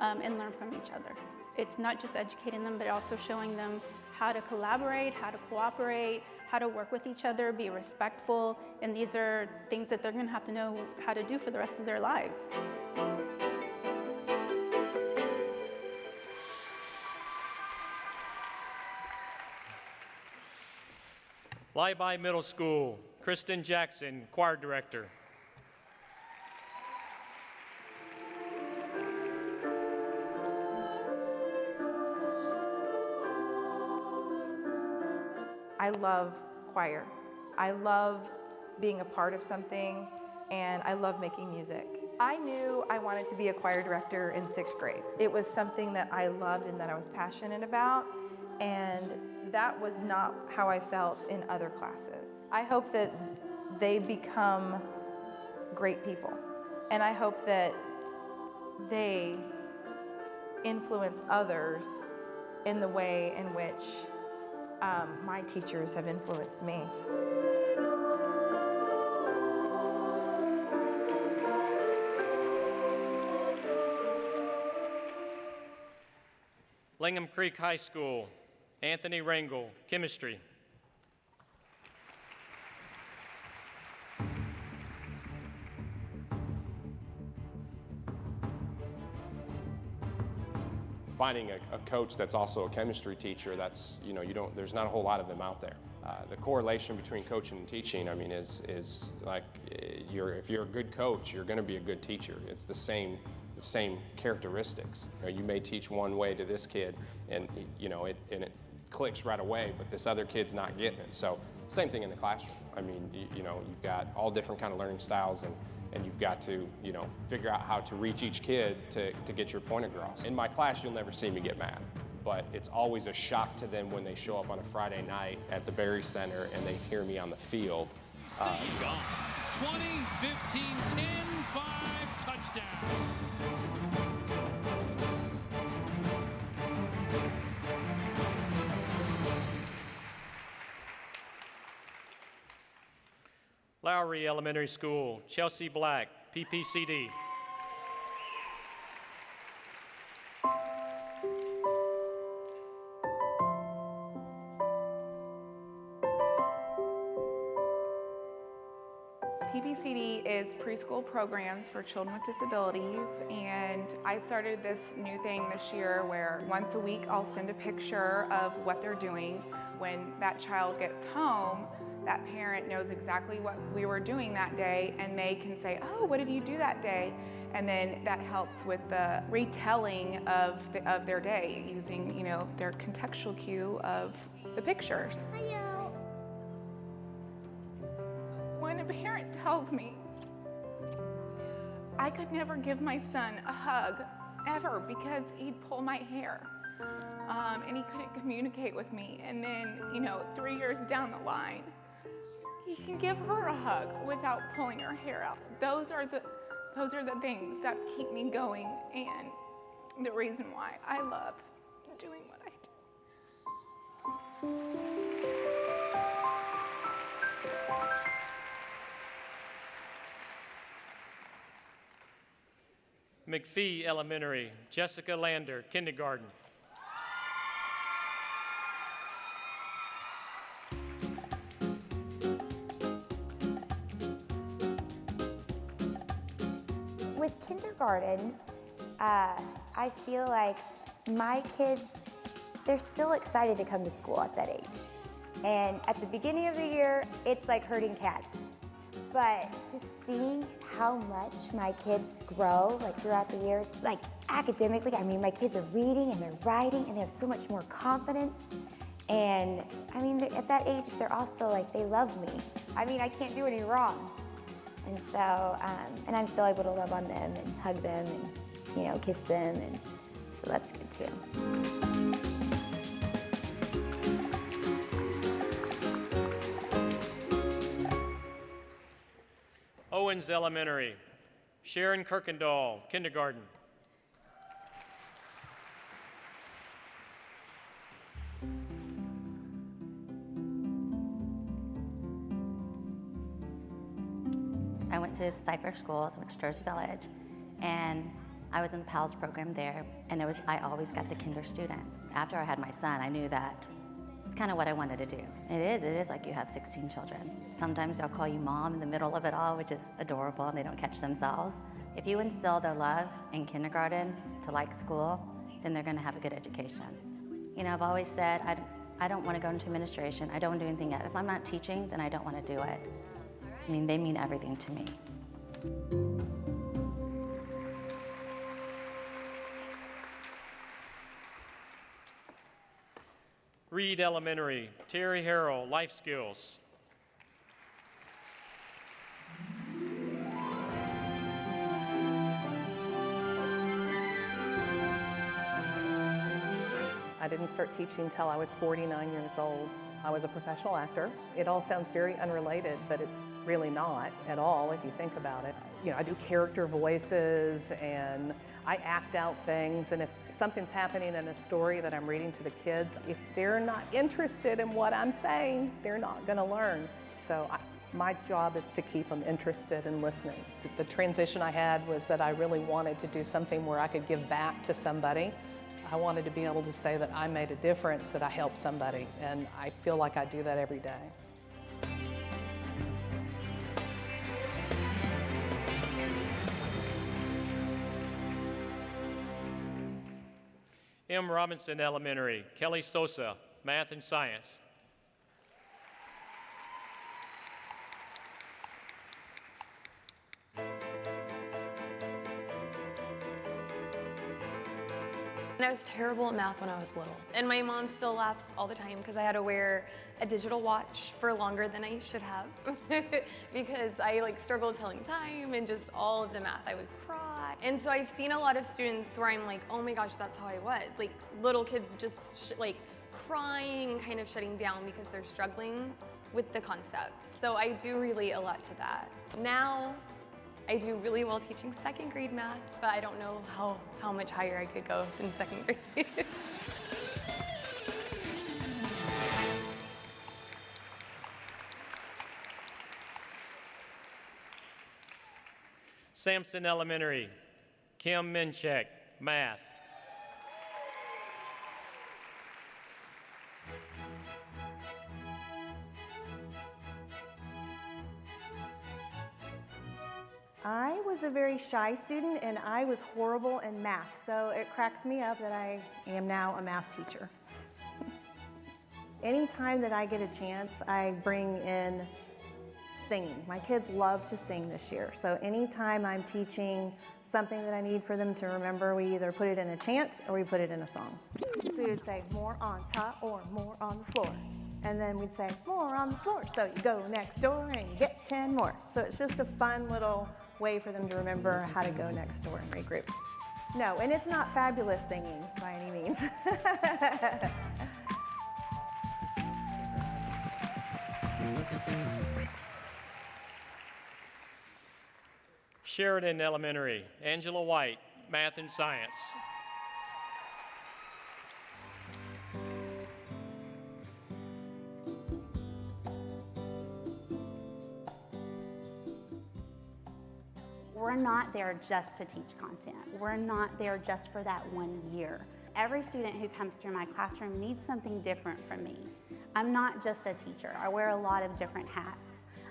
and learn from each other. It's not just educating them, but also showing them how to collaborate, how to cooperate, how to work with each other, be respectful, and these are things that they're going to have to know how to do for the rest of their lives. Lyby Middle School, Kristen Jackson, Choir Director. I love choir. I love being a part of something, and I love making music. I knew I wanted to be a choir director in 6th grade. It was something that I loved and that I was passionate about, and that was not how I felt in other classes. I hope that they become great people, and I hope that they influence others in the way in which my teachers have influenced me. Lingham Creek High School, Anthony Rangel, chemistry. Finding a coach that's also a chemistry teacher, that's, there's not a whole lot of them out there. The correlation between coaching and teaching, I mean, is like, if you're a good coach, you're going to be a good teacher. It's the same characteristics. You may teach one way to this kid, and it clicks right away, but this other kid's not getting it. So same thing in the classroom. I mean, you've got all different kind of learning styles, and you've got to, figure out how to reach each kid to get your point across. In my class, you'll never see me get mad, but it's always a shock to them when they show up on a Friday night at the Berry Center and they hear me on the field. 20, 15, 10, 5, touchdown. Lowry Elementary School, Chelsea Black, PPCD. PPCD is preschool programs for children with disabilities, and I started this new thing this year where once a week I'll send a picture of what they're doing. When that child gets home, that parent knows exactly what we were doing that day, and they can say, oh, what did you do that day? And then that helps with the retelling of their day using, their contextual cue of the pictures. When a parent tells me, I could never give my son a hug, ever, because he'd pull my hair, and he couldn't communicate with me, and then, 3 years down the line, he can give her a hug without pulling her hair out. Those are the things that keep me going, and the reason why I love doing what I do. McPhee Elementary, Jessica Lander, kindergarten. With kindergarten, I feel like my kids, they're still excited to come to school at that age. And at the beginning of the year, it's like herding cats. But just seeing how much my kids grow throughout the year, academically, I mean, my kids are reading and they're writing and they have so much more confidence. And I mean, at that age, they're also they love me. I mean, I can't do any wrong. And so, and I'm still able to love on them and hug them and, kiss them. And so that's good too. Owens Elementary, Sharon Kirkendall, kindergarten. I went to the Cypress schools, I went to Jersey Village, and I was in the PALS program there, and I always got the kinder students. After I had my son, I knew that it's kind of what I wanted to do. It is like you have 16 children. Sometimes they'll call you mom in the middle of it all, which is adorable, and they don't catch themselves. If you instill their love in kindergarten to like school, then they're gonna have a good education. I've always said, I don't wanna go into administration, I don't wanna do anything yet. If I'm not teaching, then I don't wanna do it. I mean, they mean everything to me. Reed Elementary, Terry Harrell, life skills. I didn't start teaching until I was 49 years old. I was a professional actor. It all sounds very unrelated, but it's really not at all if you think about it. I do character voices and I act out things, and if something's happening in a story that I'm reading to the kids, if they're not interested in what I'm saying, they're not gonna learn. So my job is to keep them interested in listening. The transition I had was that I really wanted to do something where I could give back to somebody. I wanted to be able to say that I made a difference, that I helped somebody, and I feel like I do that every day. M. Robinson Elementary, Kelly Sosa, Math and Science. And I was terrible at math when I was little. And my mom still laughs all the time because I had to wear a digital watch for longer than I should have because I struggled telling time and just all of the math. I would cry. And so I've seen a lot of students where I'm like, oh my gosh, that's how I was. Like little kids just crying and kind of shutting down because they're struggling with the concept. So I do relate a lot to that. Now, I do really well teaching second grade math, but I don't know how much higher I could go in second grade. Sampson Elementary, Kim Minchek, Math. I was a very shy student and I was horrible in math, so it cracks me up that I am now a math teacher. Anytime that I get a chance, I bring in singing. My kids love to sing this year, so anytime I'm teaching something that I need for them to remember, we either put it in a chant or we put it in a song. So we would say more on top or more on the floor. And then we'd say more on the floor. So you go next door and you get 10 more. So it's just a fun little way for them to remember how to go next door and regroup. No, and it's not fabulous singing by any means. Sheridan Elementary, Angela White, Math and Science. We're not there just to teach content. We're not there just for that 1 year. Every student who comes through my classroom needs something different from me. I'm not just a teacher. I wear a lot of different hats.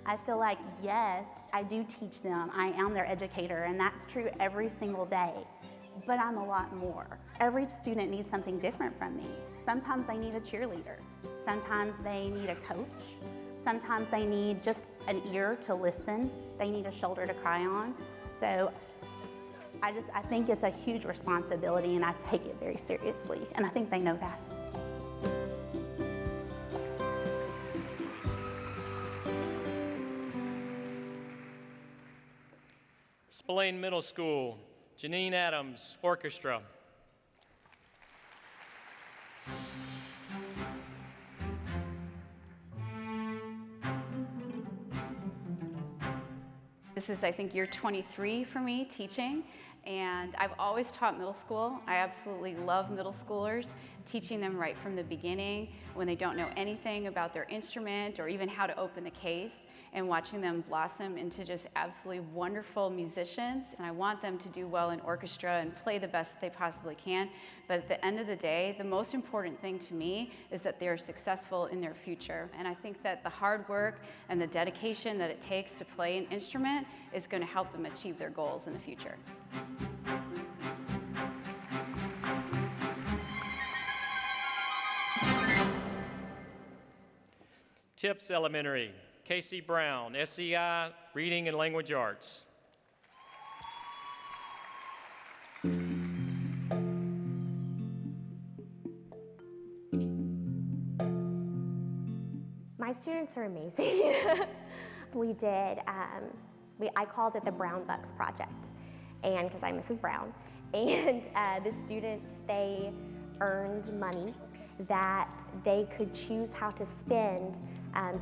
I feel like, yes, I do teach them. I am their educator, and that's true every single day. But I'm a lot more. Every student needs something different from me. Sometimes they need a cheerleader. Sometimes they need a coach. Sometimes they need just an ear to listen. They need a shoulder to cry on. So I think it's a huge responsibility, and I take it very seriously, and I think they know that. Spillane Middle School, Janine Adams, Orchestra. This is, I think, year 23 for me teaching, and I've always taught middle school. I absolutely love middle schoolers, teaching them right from the beginning when they don't know anything about their instrument or even how to open the case, and watching them blossom into just absolutely wonderful musicians. And I want them to do well in orchestra and play the best that they possibly can. But at the end of the day, the most important thing to me is that they're successful in their future. And I think that the hard work and the dedication that it takes to play an instrument is going to help them achieve their goals in the future. Tips Elementary, Casey Brown, SEI, Reading and Language Arts. My students are amazing. We did, I called it the Brown Bucks Project, and because I'm Mrs. Brown, and the students, they earned money that they could choose how to spend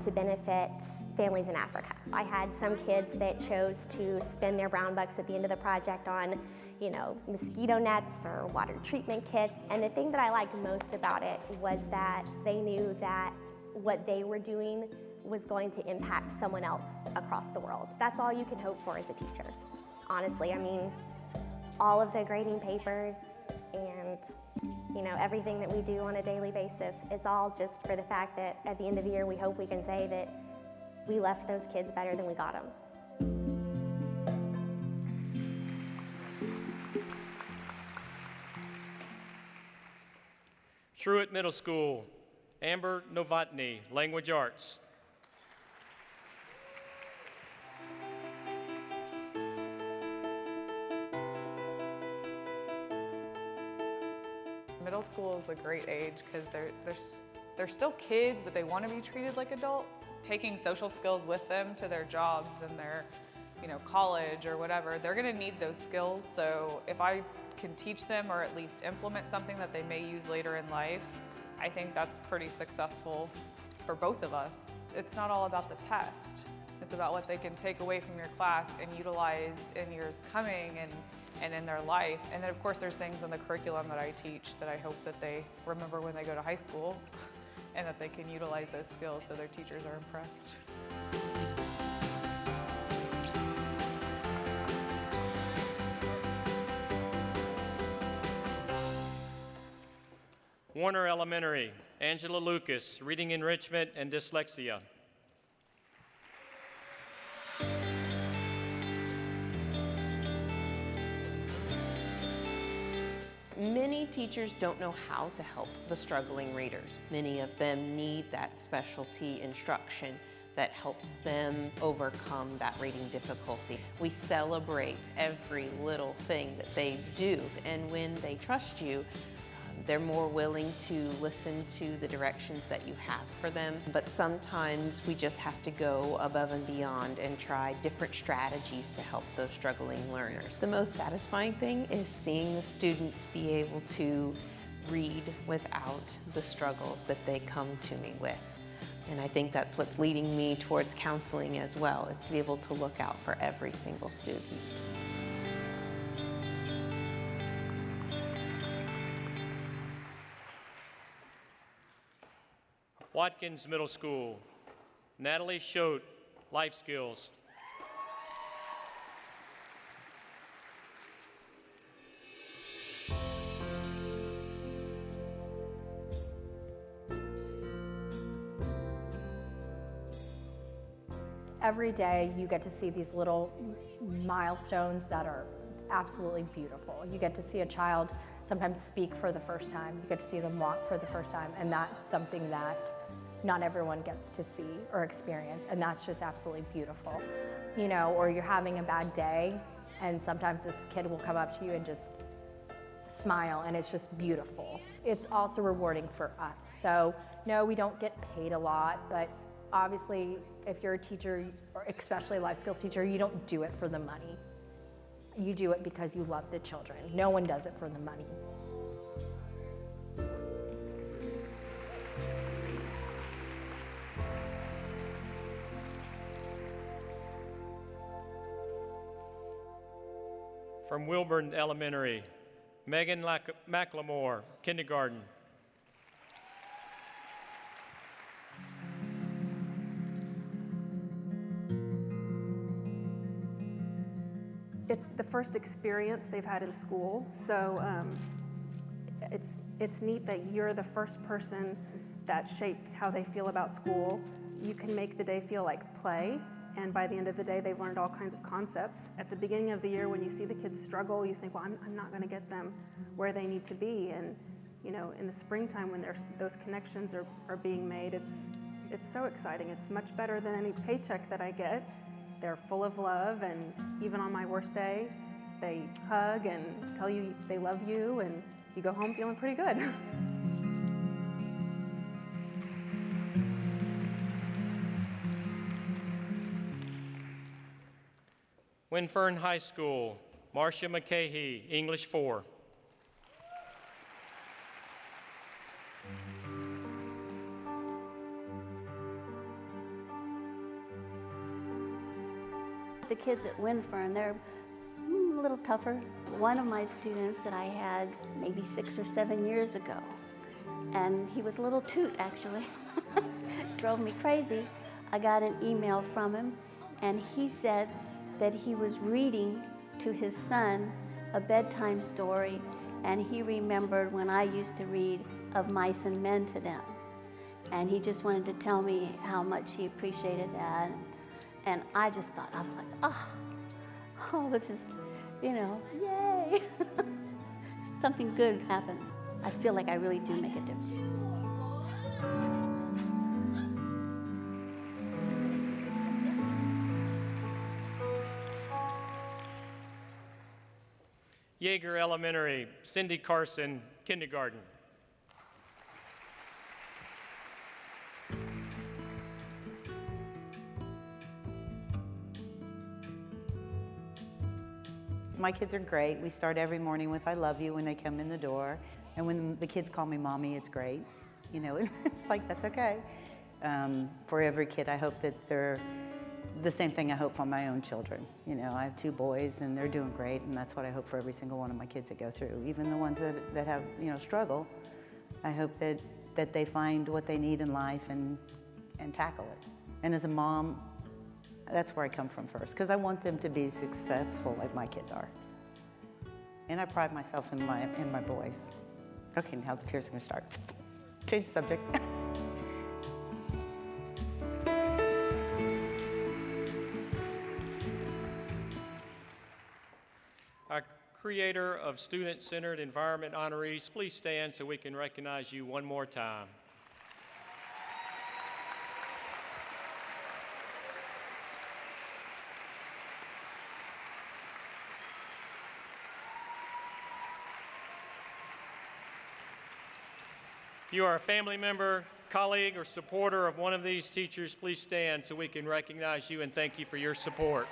to benefit families in Africa. I had some kids that chose to spend their brown bucks at the end of the project on, mosquito nets or water treatment kits. And the thing that I liked most about it was that they knew that what they were doing was going to impact someone else across the world. That's all you can hope for as a teacher. Honestly, I mean, all of the grading papers and everything that we do on a daily basis, it's all just for the fact that at the end of the year we hope we can say that we left those kids better than we got them. Truett Middle School, Amber Novotny, Language Arts. Middle school is a great age because they're still kids, but they want to be treated like adults. Taking social skills with them to their jobs and their college or whatever, they're going to need those skills. So if I can teach them or at least implement something that they may use later in life, I think that's pretty successful for both of us. It's not all about the test. It's about what they can take away from your class and utilize in years coming and in their life. And then of course there's things in the curriculum that I teach that I hope that they remember when they go to high school and that they can utilize those skills so their teachers are impressed. Warner Elementary, Angela Lucas, Reading Enrichment and Dyslexia. Many teachers don't know how to help the struggling readers. Many of them need that specialty instruction that helps them overcome that reading difficulty. We celebrate every little thing that they do, and when they trust you, they're more willing to listen to the directions that you have for them. But sometimes we just have to go above and beyond and try different strategies to help those struggling learners. The most satisfying thing is seeing the students be able to read without the struggles that they come to me with. And I think that's what's leading me towards counseling as well, is to be able to look out for every single student. Watkins Middle School, Natalie Schote, Life Skills. Every day you get to see these little milestones that are absolutely beautiful. You get to see a child sometimes speak for the first time. You get to see them walk for the first time, and that's something that not everyone gets to see or experience, and that's just absolutely beautiful. Or you're having a bad day, and sometimes this kid will come up to you and just smile, and it's just beautiful. It's also rewarding for us. So no, we don't get paid a lot, but obviously if you're a teacher, or especially a life skills teacher, you don't do it for the money. You do it because you love the children. No one does it for the money. From Wilburn Elementary, Megan McLemore, kindergarten. It's the first experience they've had in school, so it's neat that you're the first person that shapes how they feel about school. You can make the day feel like play, and by the end of the day, they've learned all kinds of concepts. At the beginning of the year, when you see the kids struggle, you think, well, I'm not going to get them where they need to be. And in the springtime, when those connections are being made, it's so exciting. It's much better than any paycheck that I get. They're full of love, and even on my worst day, they hug and tell you they love you, and you go home feeling pretty good. Winfern High School, Marcia McCahey, English 4. The kids at Winfern, they're a little tougher. One of my students that I had maybe 6 or 7 years ago, and he was a little toot actually, drove me crazy. I got an email from him, and he said that he was reading to his son a bedtime story, And he remembered when I used to read Of Mice and Men to them. And he just wanted to tell me how much he appreciated that. And I just thought, I was like, oh, this is, yay. Something good happened. I feel like I really do make a difference. Yeager Elementary, Cindy Carson, kindergarten. My kids are great. We start every morning with I love you when they come in the door. And when the kids call me mommy, it's great. It's like, that's okay. For every kid, I hope that they're the same thing I hope for my own children. I have 2 boys and they're doing great, and that's what I hope for every single one of my kids that go through. Even the ones that have, struggle, I hope that they find what they need in life and tackle it. And as a mom, that's where I come from first, because I want them to be successful like my kids are. And I pride myself in my boys. Okay, now the tears are gonna start. Change the subject. Our creator of Student-Centered Environment honorees, please stand so we can recognize you one more time. If you are a family member, colleague, or supporter of one of these teachers, please stand so we can recognize you and thank you for your support.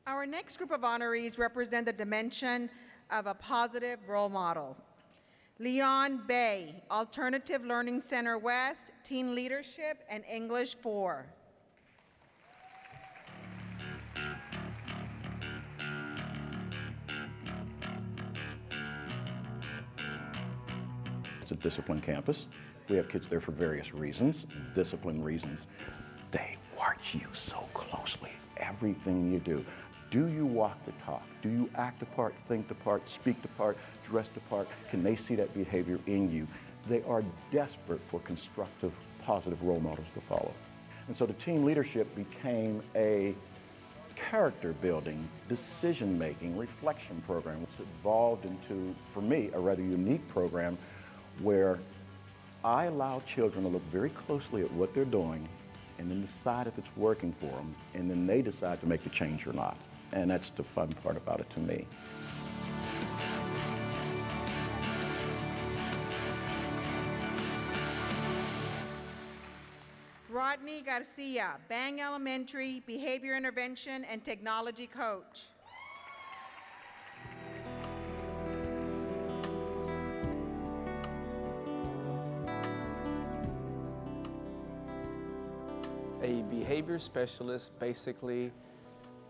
Our next group of honorees represent the dimension of a positive role model. Leon Bay, Alternative Learning Center West, Teen Leadership and English 4. It's a disciplined campus. We have kids there for various reasons, discipline reasons. They watch you so closely, everything you do. Do you walk the talk? Do you act the part, think the part, speak the part, dress the part? Can they see that behavior in you? They are desperate for constructive, positive role models to follow. And so the team leadership became a character building, decision making, reflection program. It's evolved into, for me, a rather unique program where I allow children to look very closely at what they're doing and then decide if it's working for them, and then they decide to make the change or not. And that's the fun part about it to me. Rodney Garcia, Bang Elementary, Behavior Intervention and Technology Coach. A behavior specialist basically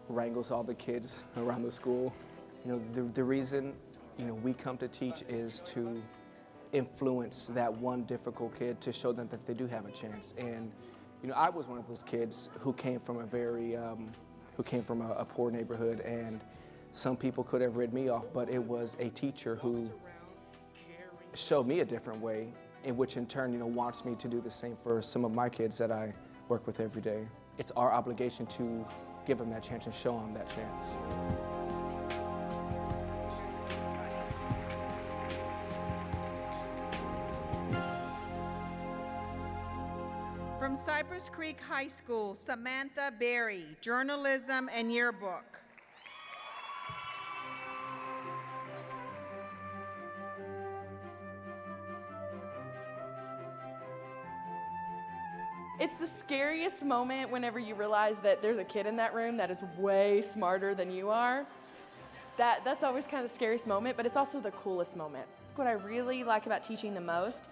wrangles all the kids around the school. The reason we come to teach is to influence that one difficult kid to show them that they do have a chance. And I was one of those kids who came from a poor neighborhood, and some people could have read me off, but it was a teacher who showed me a different way, in which in turn wants me to do the same for some of my kids that I work with every day. It's our obligation to give them that chance and show them that chance. From Cypress Creek High School, Samantha Berry, Journalism and Yearbook. It's the scariest moment whenever you realize that there's a kid in that room that is way smarter than you are. That's always kind of the scariest moment, but it's also the coolest moment. What I really like about teaching the most,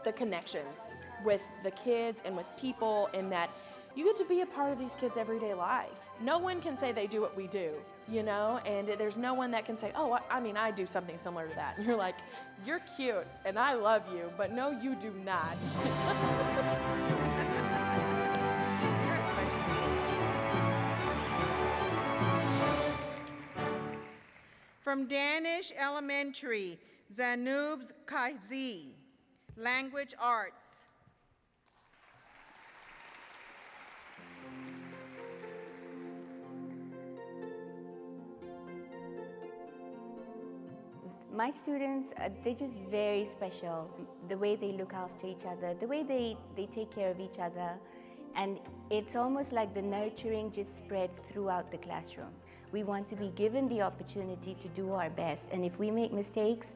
the connections with the kids and with people, in that you get to be a part of these kids' everyday life. No one can say they do what we do. you know, and there's no one that can say, oh, I mean, I do something similar to that. And you're like, you're cute and I love you, but no, you do not. From Danish Elementary, Zanub's Kazi, Language Arts. My students, they're just very special. The way they look after each other, the way they take care of each other. And it's almost like the nurturing just spreads throughout the classroom. We want to be given the opportunity to do our best. And if we make mistakes,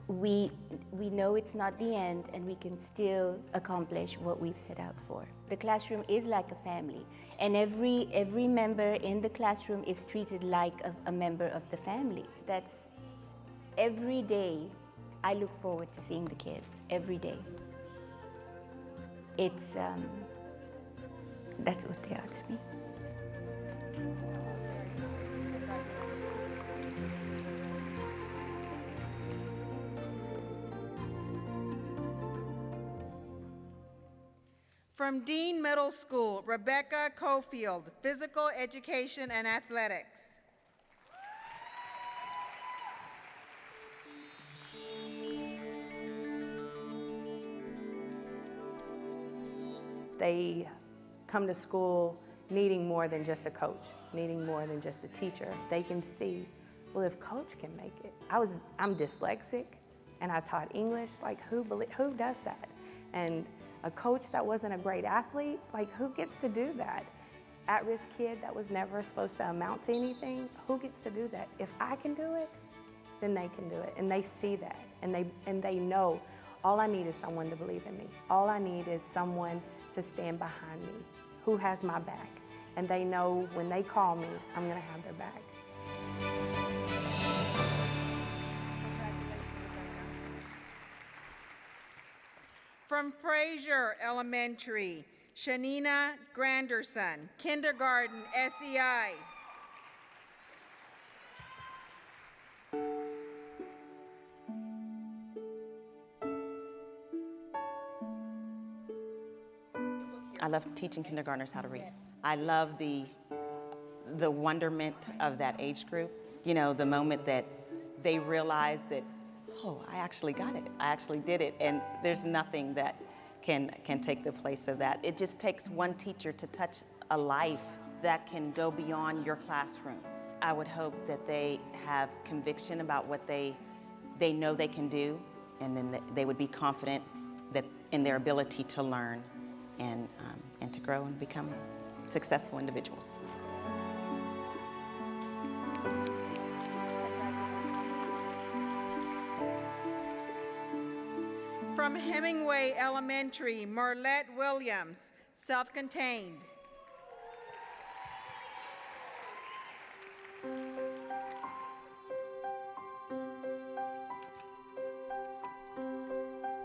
we know it's not the end and we can still accomplish what we've set out for. The classroom is like a family. And every member in the classroom is treated like a member of the family. That's every day I look forward to seeing the kids, every day. It's, that's what they are to me. From Dean Middle School, Rebecca Cofield, Physical Education and Athletics. They come to school needing more than just a coach, needing more than just a teacher. They can see, well, if coach can make it. I'm dyslexic and I taught English, like who does that? And a coach that wasn't a great athlete, like who gets to do that? At-risk kid that was never supposed to amount to anything, who gets to do that? If I can do it, then they can do it. And they see that and they know all I need is someone to believe in me. All I need is someone to stand behind me, who has my back. And they know when they call me, I'm gonna have their back. From Fraser Elementary, Shanina Granderson, Kindergarten, SEI. I love teaching kindergartners how to read. I love the wonderment of that age group. You know, the moment that they realize that, oh, I actually got it. I actually did it. And there's nothing that can take the place of that. It just takes one teacher to touch a life that can go beyond your classroom. I would hope that they have conviction about what they know they can do, and then they would be confident that in their ability to learn and to grow and become successful individuals. From Hemingway Elementary, Marlette Williams, self-contained.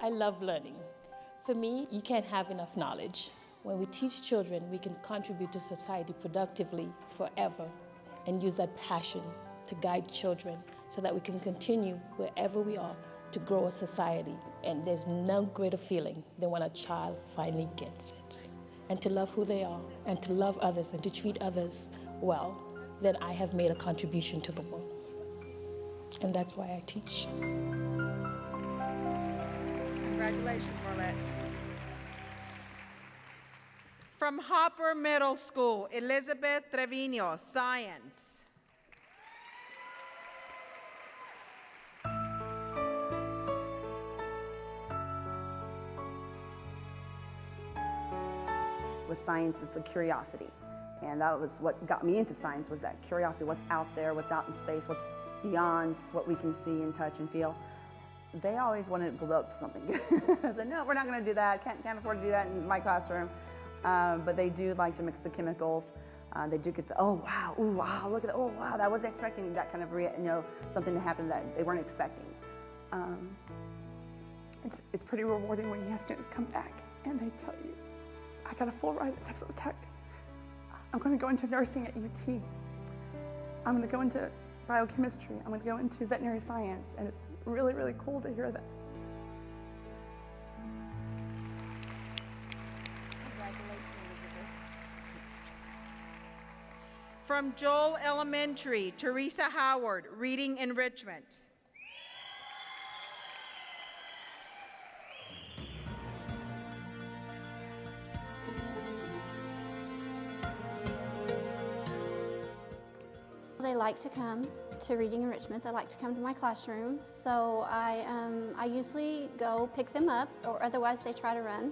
I love learning. For me, you can't have enough knowledge. When we teach children, we can contribute to society productively forever and use that passion to guide children so that we can continue wherever we are to grow a society. And there's no greater feeling than when a child finally gets it. And to love who they are, and to love others, and to treat others well, then I have made a contribution to the world. And that's why I teach. Congratulations, Marlette. From Hopper Middle School, Elizabeth Trevino, Science. With science, it's a curiosity. And that was what got me into science, was that curiosity, what's out there, what's out in space, what's beyond what we can see and touch and feel. They always wanted to blow up something. I said, no, we're not gonna do that, can't afford to do that in my classroom. But they do like to mix the chemicals. They do get the, oh wow, ooh, wow, look at that, oh wow, that wasn't expecting that kind of, something to happen that they weren't expecting. It's pretty rewarding when you have students come back and they tell you, I got a full ride at Texas Tech. I'm going to go into nursing at UT. I'm going to go into biochemistry, I'm going to go into veterinary science, and it's really, really cool to hear that. From Joel Elementary, Teresa Howard, Reading Enrichment. They like to come to Reading Enrichment. They like to come to my classroom. So I usually go pick them up, or otherwise they try to run.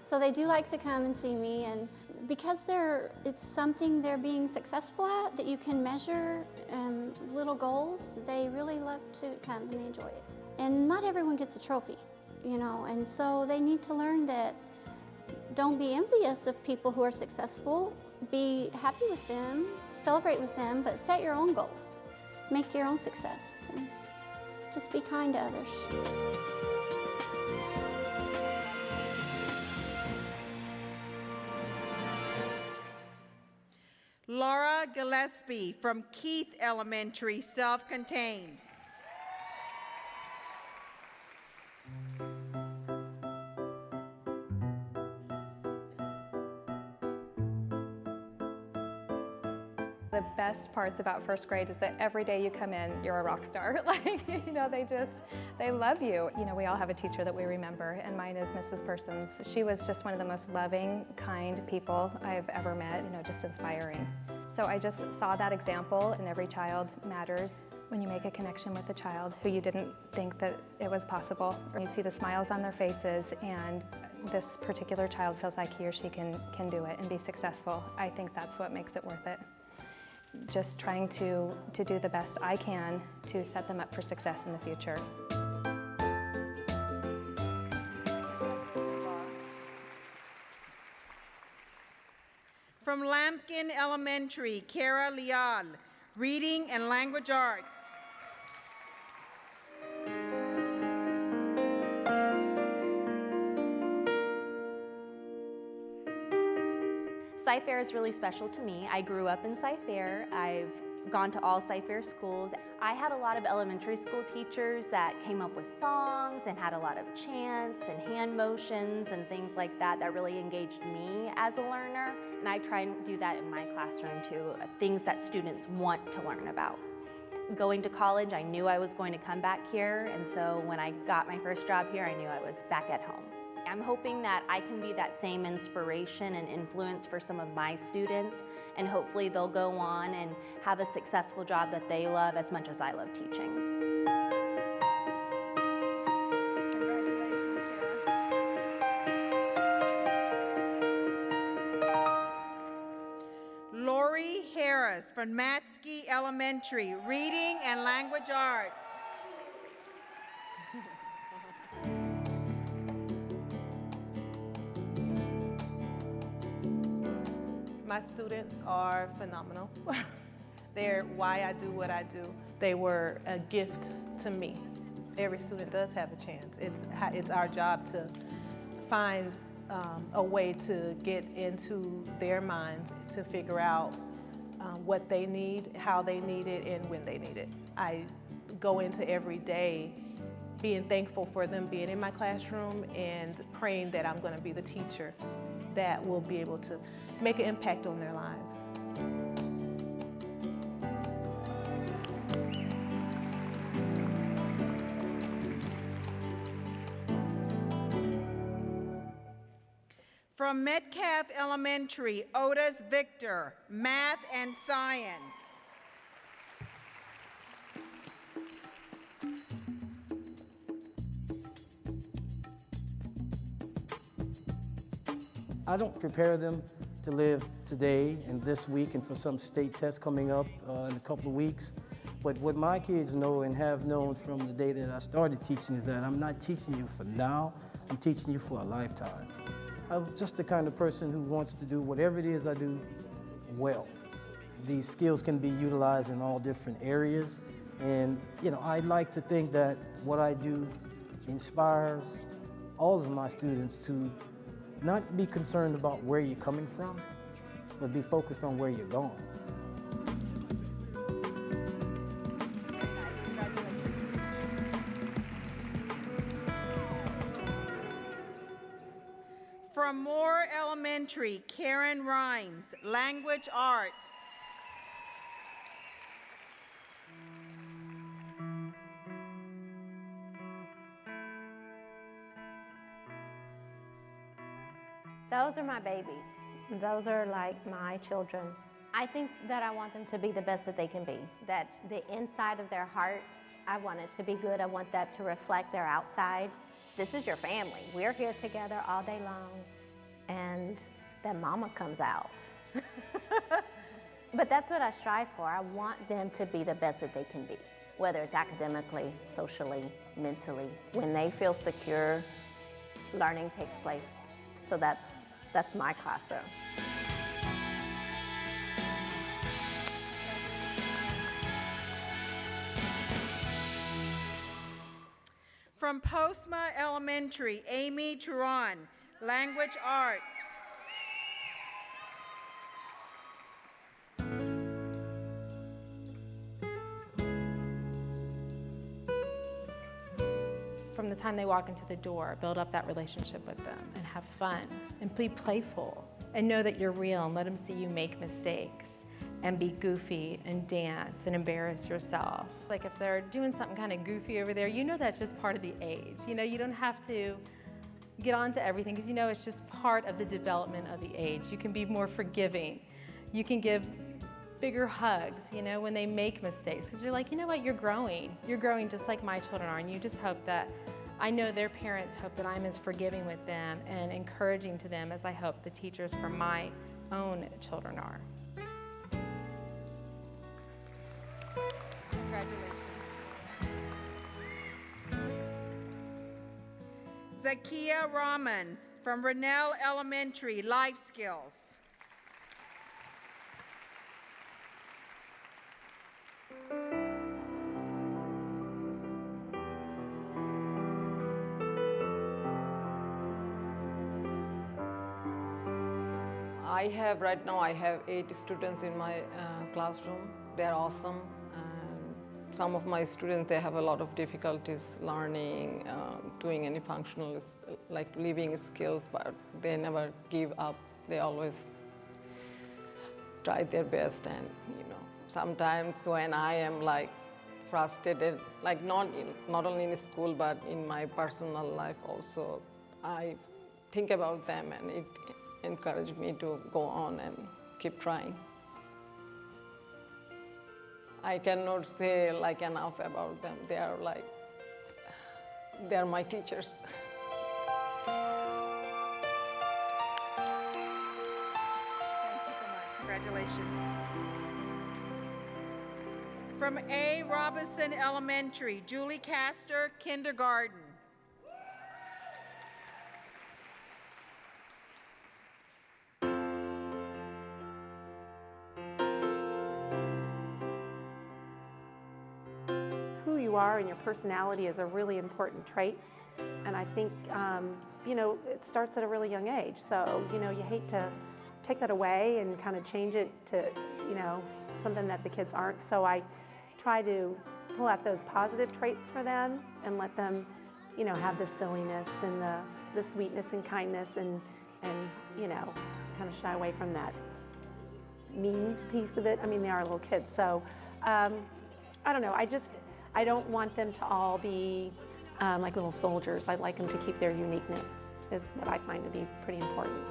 So they do like to come and see me, and because it's something they're being successful at that you can measure little goals, they really love to come and they enjoy it. And not everyone gets a trophy, you know, and so they need to learn that don't be envious of people who are successful. Be happy with them, celebrate with them, but set your own goals. Make your own success, and just be kind to others. Laura Gillespie from Keith Elementary, Self-Contained. The best parts about first grade is that every day you come in, you're a rock star. Like, you know, they love you. You know, we all have a teacher that we remember, and mine is Mrs. Persons. She was just one of the most loving, kind people I've ever met, you know, just inspiring. So I just saw that example, and every child matters. When you make a connection with a child who you didn't think that it was possible, or you see the smiles on their faces, and this particular child feels like he or she can do it and be successful, I think that's what makes it worth it. Just trying to do the best I can to set them up for success in the future. From Lampkin Elementary, Kara Leal, Reading and Language Arts. Cyfair is really special to me. I grew up in Cyfair. I've gone to all Cyfair schools. I had a lot of elementary school teachers that came up with songs and had a lot of chants and hand motions and things like that that really engaged me as a learner. And I try and do that in my classroom too, things that students want to learn about. Going to college, I knew I was going to come back here, and so when I got my first job here, I knew I was back at home. I'm hoping that I can be that same inspiration and influence for some of my students, and hopefully they'll go on and have a successful job that they love as much as I love teaching. Lori Harris from Matsky Elementary, Reading and Language Arts. My students are phenomenal. They're why I do what I do. They were a gift to me. Every student does have a chance. It's our job to find a way to get into their minds to figure out what they need, how they need it, and when they need it. I go into every day being thankful for them being in my classroom and praying that I'm going to be the teacher that will be able to make an impact on their lives. From Metcalf Elementary, Otis Victor, Math and Science. I don't prepare them to live today and this week and for some state test coming up in a couple of weeks. But what my kids know and have known from the day that I started teaching is that I'm not teaching you for now, I'm teaching you for a lifetime. I'm just the kind of person who wants to do whatever it is I do well. These skills can be utilized in all different areas. And, you know, I like to think that what I do inspires all of my students to not be concerned about where you're coming from, but be focused on where you're going. From Moore Elementary, Karen Rhymes, Language Arts. Those are my babies. Those are like my children. I think that I want them to be the best that they can be. That the inside of their heart, I want it to be good. I want that to reflect their outside. This is your family. We're here together all day long, and that mama comes out. But that's what I strive for. I want them to be the best that they can be, whether it's academically, socially, mentally. When they feel secure, learning takes place. So that's my classroom. From Postma Elementary, Amy Turan, Language Arts. From the time they walk into the door, build up that relationship with them and have fun and be playful and know that you're real and let them see you make mistakes and be goofy and dance and embarrass yourself. Like if they're doing something kind of goofy over there, you know that's just part of the age. You know, you don't have to get on to everything because you know it's just part of the development of the age. You can be more forgiving. You can give bigger hugs, you know, when they make mistakes because you're like, you know what, you're growing. You're growing just like my children are, and you just hope that, I know their parents hope that I'm as forgiving with them and encouraging to them as I hope the teachers for my own children are. Congratulations. Zakia Rahman from Rennell Elementary, Life Skills. Right now I have 8 students in my classroom. They're awesome. And some of my students, they have a lot of difficulties learning, doing any functional, like living skills, but they never give up. They always try their best. And you know, sometimes when I am like frustrated, like not only in school, but in my personal life also, I think about them and it encouraged me to go on and keep trying. I cannot say like enough about them. They are my teachers. Thank you so much. Congratulations. From A. Robinson Elementary, Julie Castor, Kindergarten. Who you are and your personality is a really important trait. And I think, you know, it starts at a really young age. So, you know, you hate to take that away and kind of change it to, you know, something that the kids aren't. So I try to pull out those positive traits for them and let them, you know, have the silliness and the sweetness and kindness and you know, kind of shy away from that mean piece of it. I mean, they are little kids. So I don't know. I don't want them to all be like little soldiers. I'd like them to keep their uniqueness is what I find to be pretty important.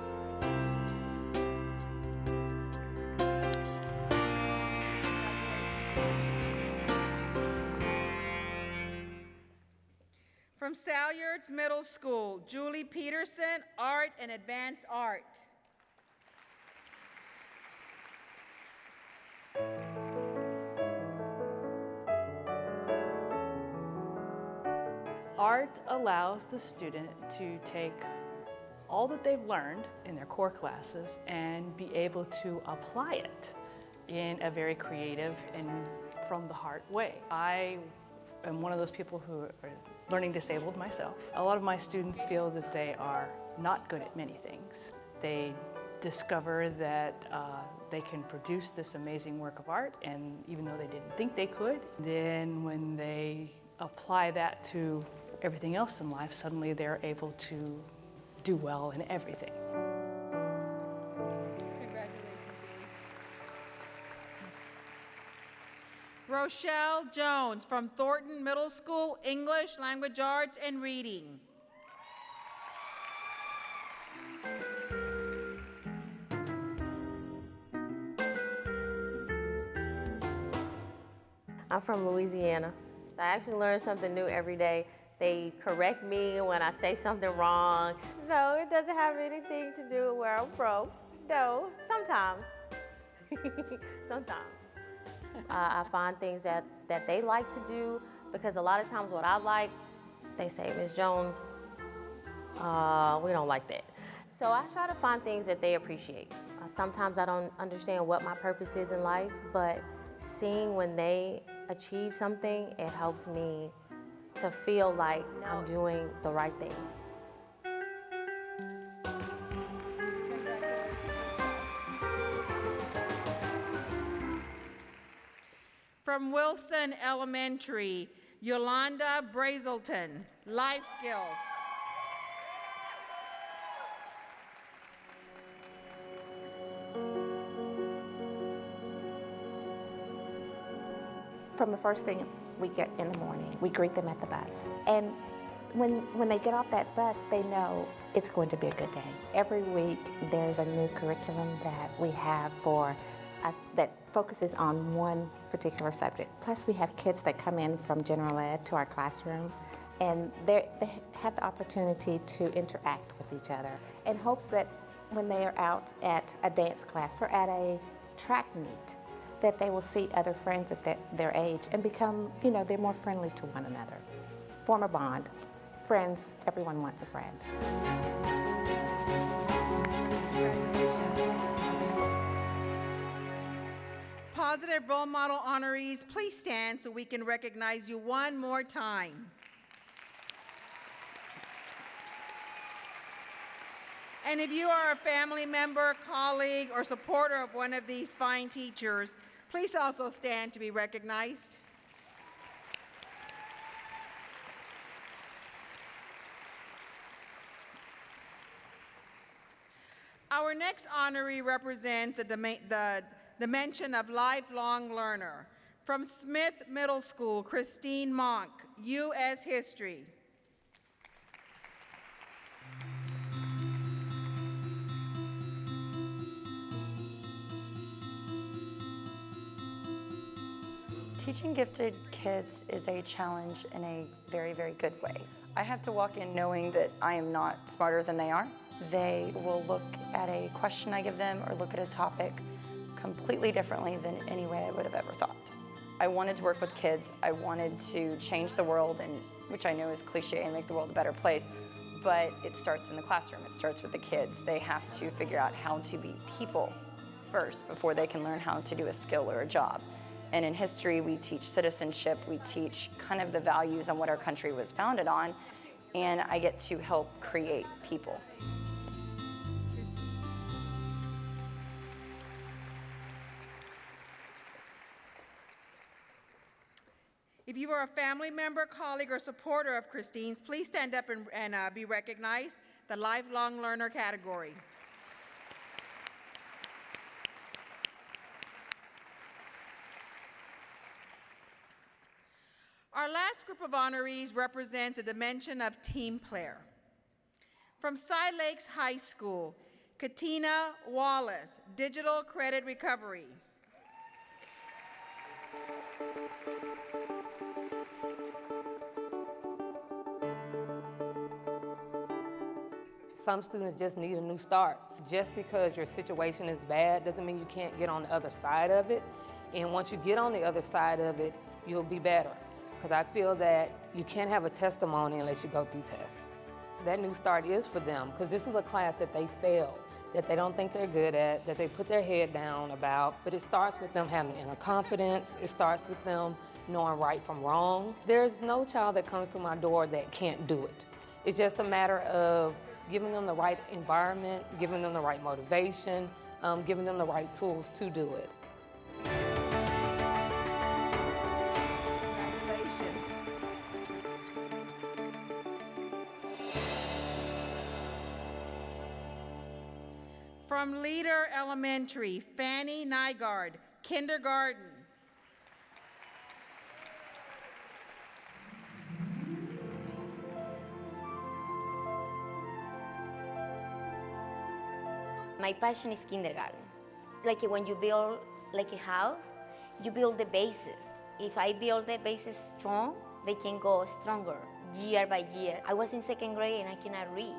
From Salyards Middle School, Julie Peterson, Art and Advanced Art. Art allows the student to take all that they've learned in their core classes and be able to apply it in a very creative and from the heart way. I am one of those people who are learning disabled myself. A lot of my students feel that they are not good at many things. They discover that they can produce this amazing work of art, and even though they didn't think they could, then when they apply that to everything else in life, suddenly they're able to do well in everything. Rochelle Jones from Thornton Middle School, English, Language Arts, and Reading. I'm from Louisiana. So I actually learn something new every day. They correct me when I say something wrong. No, it doesn't have anything to do with where I'm from. No, sometimes. Sometimes. I find things that they like to do, because a lot of times what I like, they say, Ms. Jones, we don't like that. So I try to find things that they appreciate. Sometimes I don't understand what my purpose is in life, but seeing when they achieve something, it helps me to feel like I'm doing the right thing. From Wilson Elementary, Yolanda Brazelton, Life Skills. From the first thing we get in the morning, we greet them at the bus. And when they get off that bus, they know it's going to be a good day. Every week, there's a new curriculum that we have for us that focuses on one particular subject. Plus, we have kids that come in from general ed to our classroom, and they have the opportunity to interact with each other in hopes that when they are out at a dance class or at a track meet, that they will see other friends at their age and become, they're more friendly to one another. Form a bond. Friends, everyone wants a friend. Positive Role Model honorees, please stand so we can recognize you one more time. And if you are a family member, colleague, or supporter of one of these fine teachers, please also stand to be recognized. Our next honoree represents the dimension of lifelong learner. From Smith Middle School, Christine Monk, U.S. History. Teaching gifted kids is a challenge in a very, very good way. I have to walk in knowing that I am not smarter than they are. They will look at a question I give them or look at a topic completely differently than any way I would have ever thought. I wanted to work with kids. I wanted to change the world, and which I know is cliche, and make the world a better place, but it starts in the classroom. It starts with the kids. They have to figure out how to be people first before they can learn how to do a skill or a job. And in history, we teach citizenship, we teach kind of the values on what our country was founded on, and I get to help create people. If you are a family member, colleague, or supporter of Christine's, please stand up and be recognized, the lifelong learner category. Our last group of honorees represents a dimension of team player. From Cy Lakes High School, Katina Wallace, Digital Credit Recovery. Some students just need a new start. Just because your situation is bad doesn't mean you can't get on the other side of it. And once you get on the other side of it, you'll be better. Because I feel that you can't have a testimony unless you go through tests. That new start is for them, because this is a class that they failed, that they don't think they're good at, that they put their head down about. But it starts with them having inner confidence. It starts with them knowing right from wrong. There's no child that comes to my door that can't do it. It's just a matter of giving them the right environment, giving them the right motivation, giving them the right tools to do it. Congratulations. From Leader Elementary, Fanny Nygaard, kindergarten. My passion is kindergarten. Like when you build like a house, you build the bases. If I build the bases strong, they can go stronger year by year. I was in second grade and I cannot read.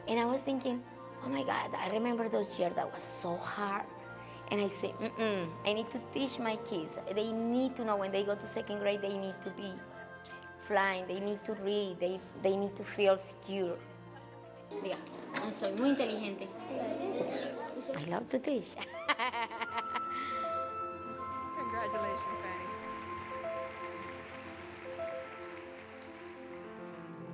And I was thinking, oh my God, I remember those years that was so hard. And I said, I need to teach my kids. They need to know when they go to second grade, they need to be flying, they need to read, they need to feel secure. Diga, soy muy inteligente. I love to teach. Congratulations, Fanny.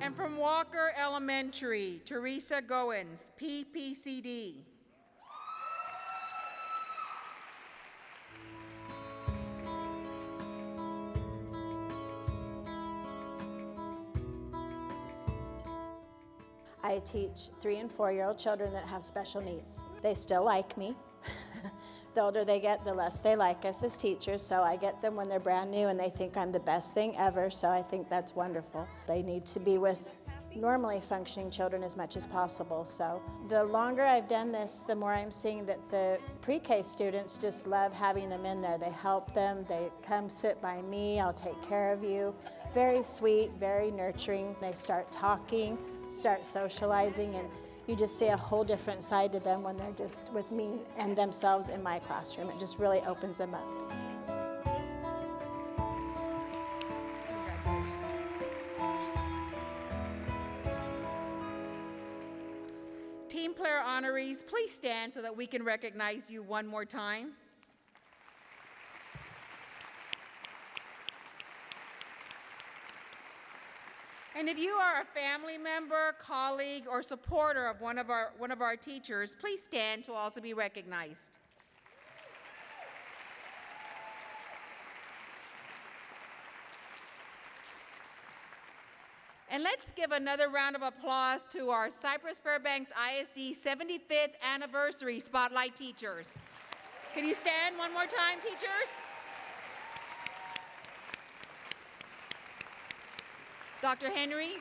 And from Walker Elementary, Teresa Goins, PPCD. I teach 3- and 4-year-old children that have special needs. They still like me. The older they get, the less they like us as teachers, so I get them when they're brand new and they think I'm the best thing ever, so I think that's wonderful. They need to be with normally functioning children as much as possible, so the longer I've done this, the more I'm seeing that the pre-K students just love having them in there. They help them, they come sit by me, I'll take care of you. Very sweet, very nurturing. They start talking, start socializing, and you just see a whole different side to them when they're just with me and themselves in my classroom. It just really opens them up. Team player honorees, please stand so that we can recognize you one more time. And if you are a family member, colleague, or supporter of one of our teachers, please stand to also be recognized. And let's give another round of applause to our Cypress-Fairbanks ISD 75th anniversary Spotlight teachers. Can you stand one more time, teachers? Dr. Henry.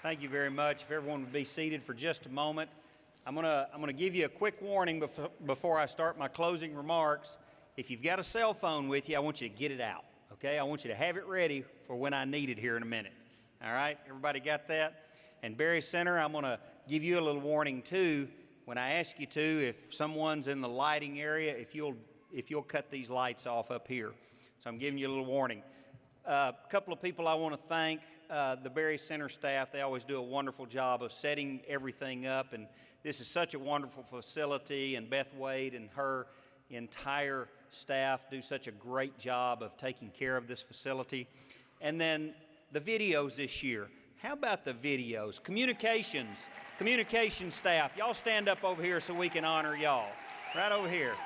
Thank you very much. If everyone would be seated for just a moment. I'm gonna give you a quick warning before I start my closing remarks. If you've got a cell phone with you, I want you to get it out, okay? I want you to have it ready for when I need it here in a minute. All right, everybody got that? And Berry Center, I'm gonna give you a little warning too. When I ask you to, if someone's in the lighting area, if you'll cut these lights off up here. So I'm giving you a little warning. A couple of people I want to thank, the Berry Center staff. They always do a wonderful job of setting everything up, and this is such a wonderful facility, and Beth Wade and her entire staff do such a great job of taking care of this facility. And then the videos this year. How about the videos? Communications staff. Y'all stand up over here so we can honor y'all. Right over here.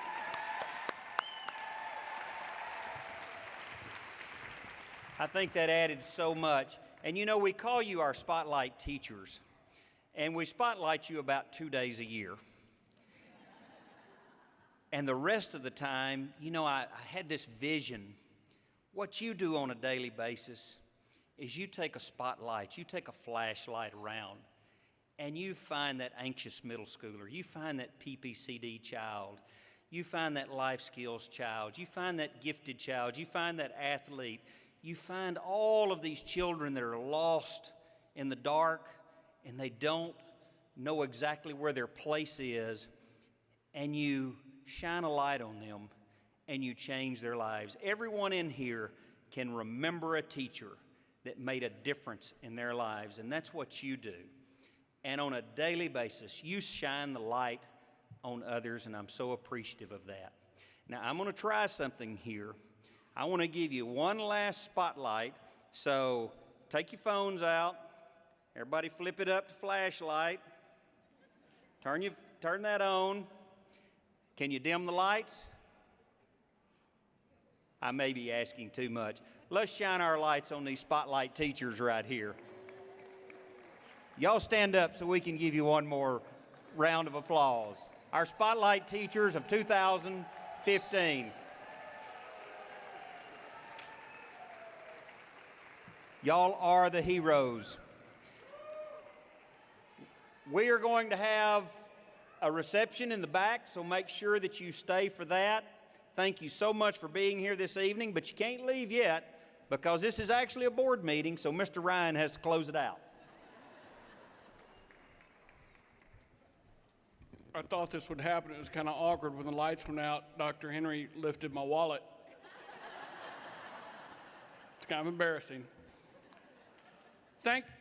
I think that added so much. And you know, we call you our Spotlight teachers, and we spotlight you about 2 days a year. And the rest of the time, you know, I had this vision. What you do on a daily basis is you take a spotlight, you take a flashlight around, and you find that anxious middle schooler, you find that PPCD child, you find that life skills child, you find that gifted child, you find that athlete, you find all of these children that are lost in the dark and they don't know exactly where their place is, and you shine a light on them and you change their lives. Everyone in here can remember a teacher that made a difference in their lives, and that's what you do. And on a daily basis, you shine the light on others, and I'm so appreciative of that. Now, I'm going to try something here. I want to give you one last spotlight, so take your phones out. Everybody flip it up to flashlight. Turn that on. Can you dim the lights? I may be asking too much. Let's shine our lights on these spotlight teachers right here. Y'all stand up so we can give you one more round of applause. Our spotlight teachers of 2015. Y'all are the heroes. We are going to have a reception in the back, so make sure that you stay for that. Thank you so much for being here this evening, but you can't leave yet because this is actually a board meeting, so Mr. Ryan has to close it out. I thought this would happen. It was kind of awkward when the lights went out. Dr. Henry lifted my wallet. It's kind of embarrassing.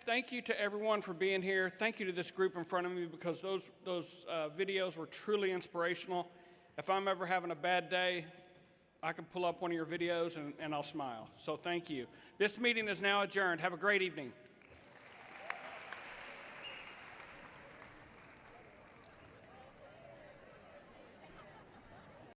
Thank you to everyone for being here. Thank you to this group in front of me because those videos were truly inspirational. If I'm ever having a bad day, I can pull up one of your videos and I'll smile. So thank you. This meeting is now adjourned. Have a great evening.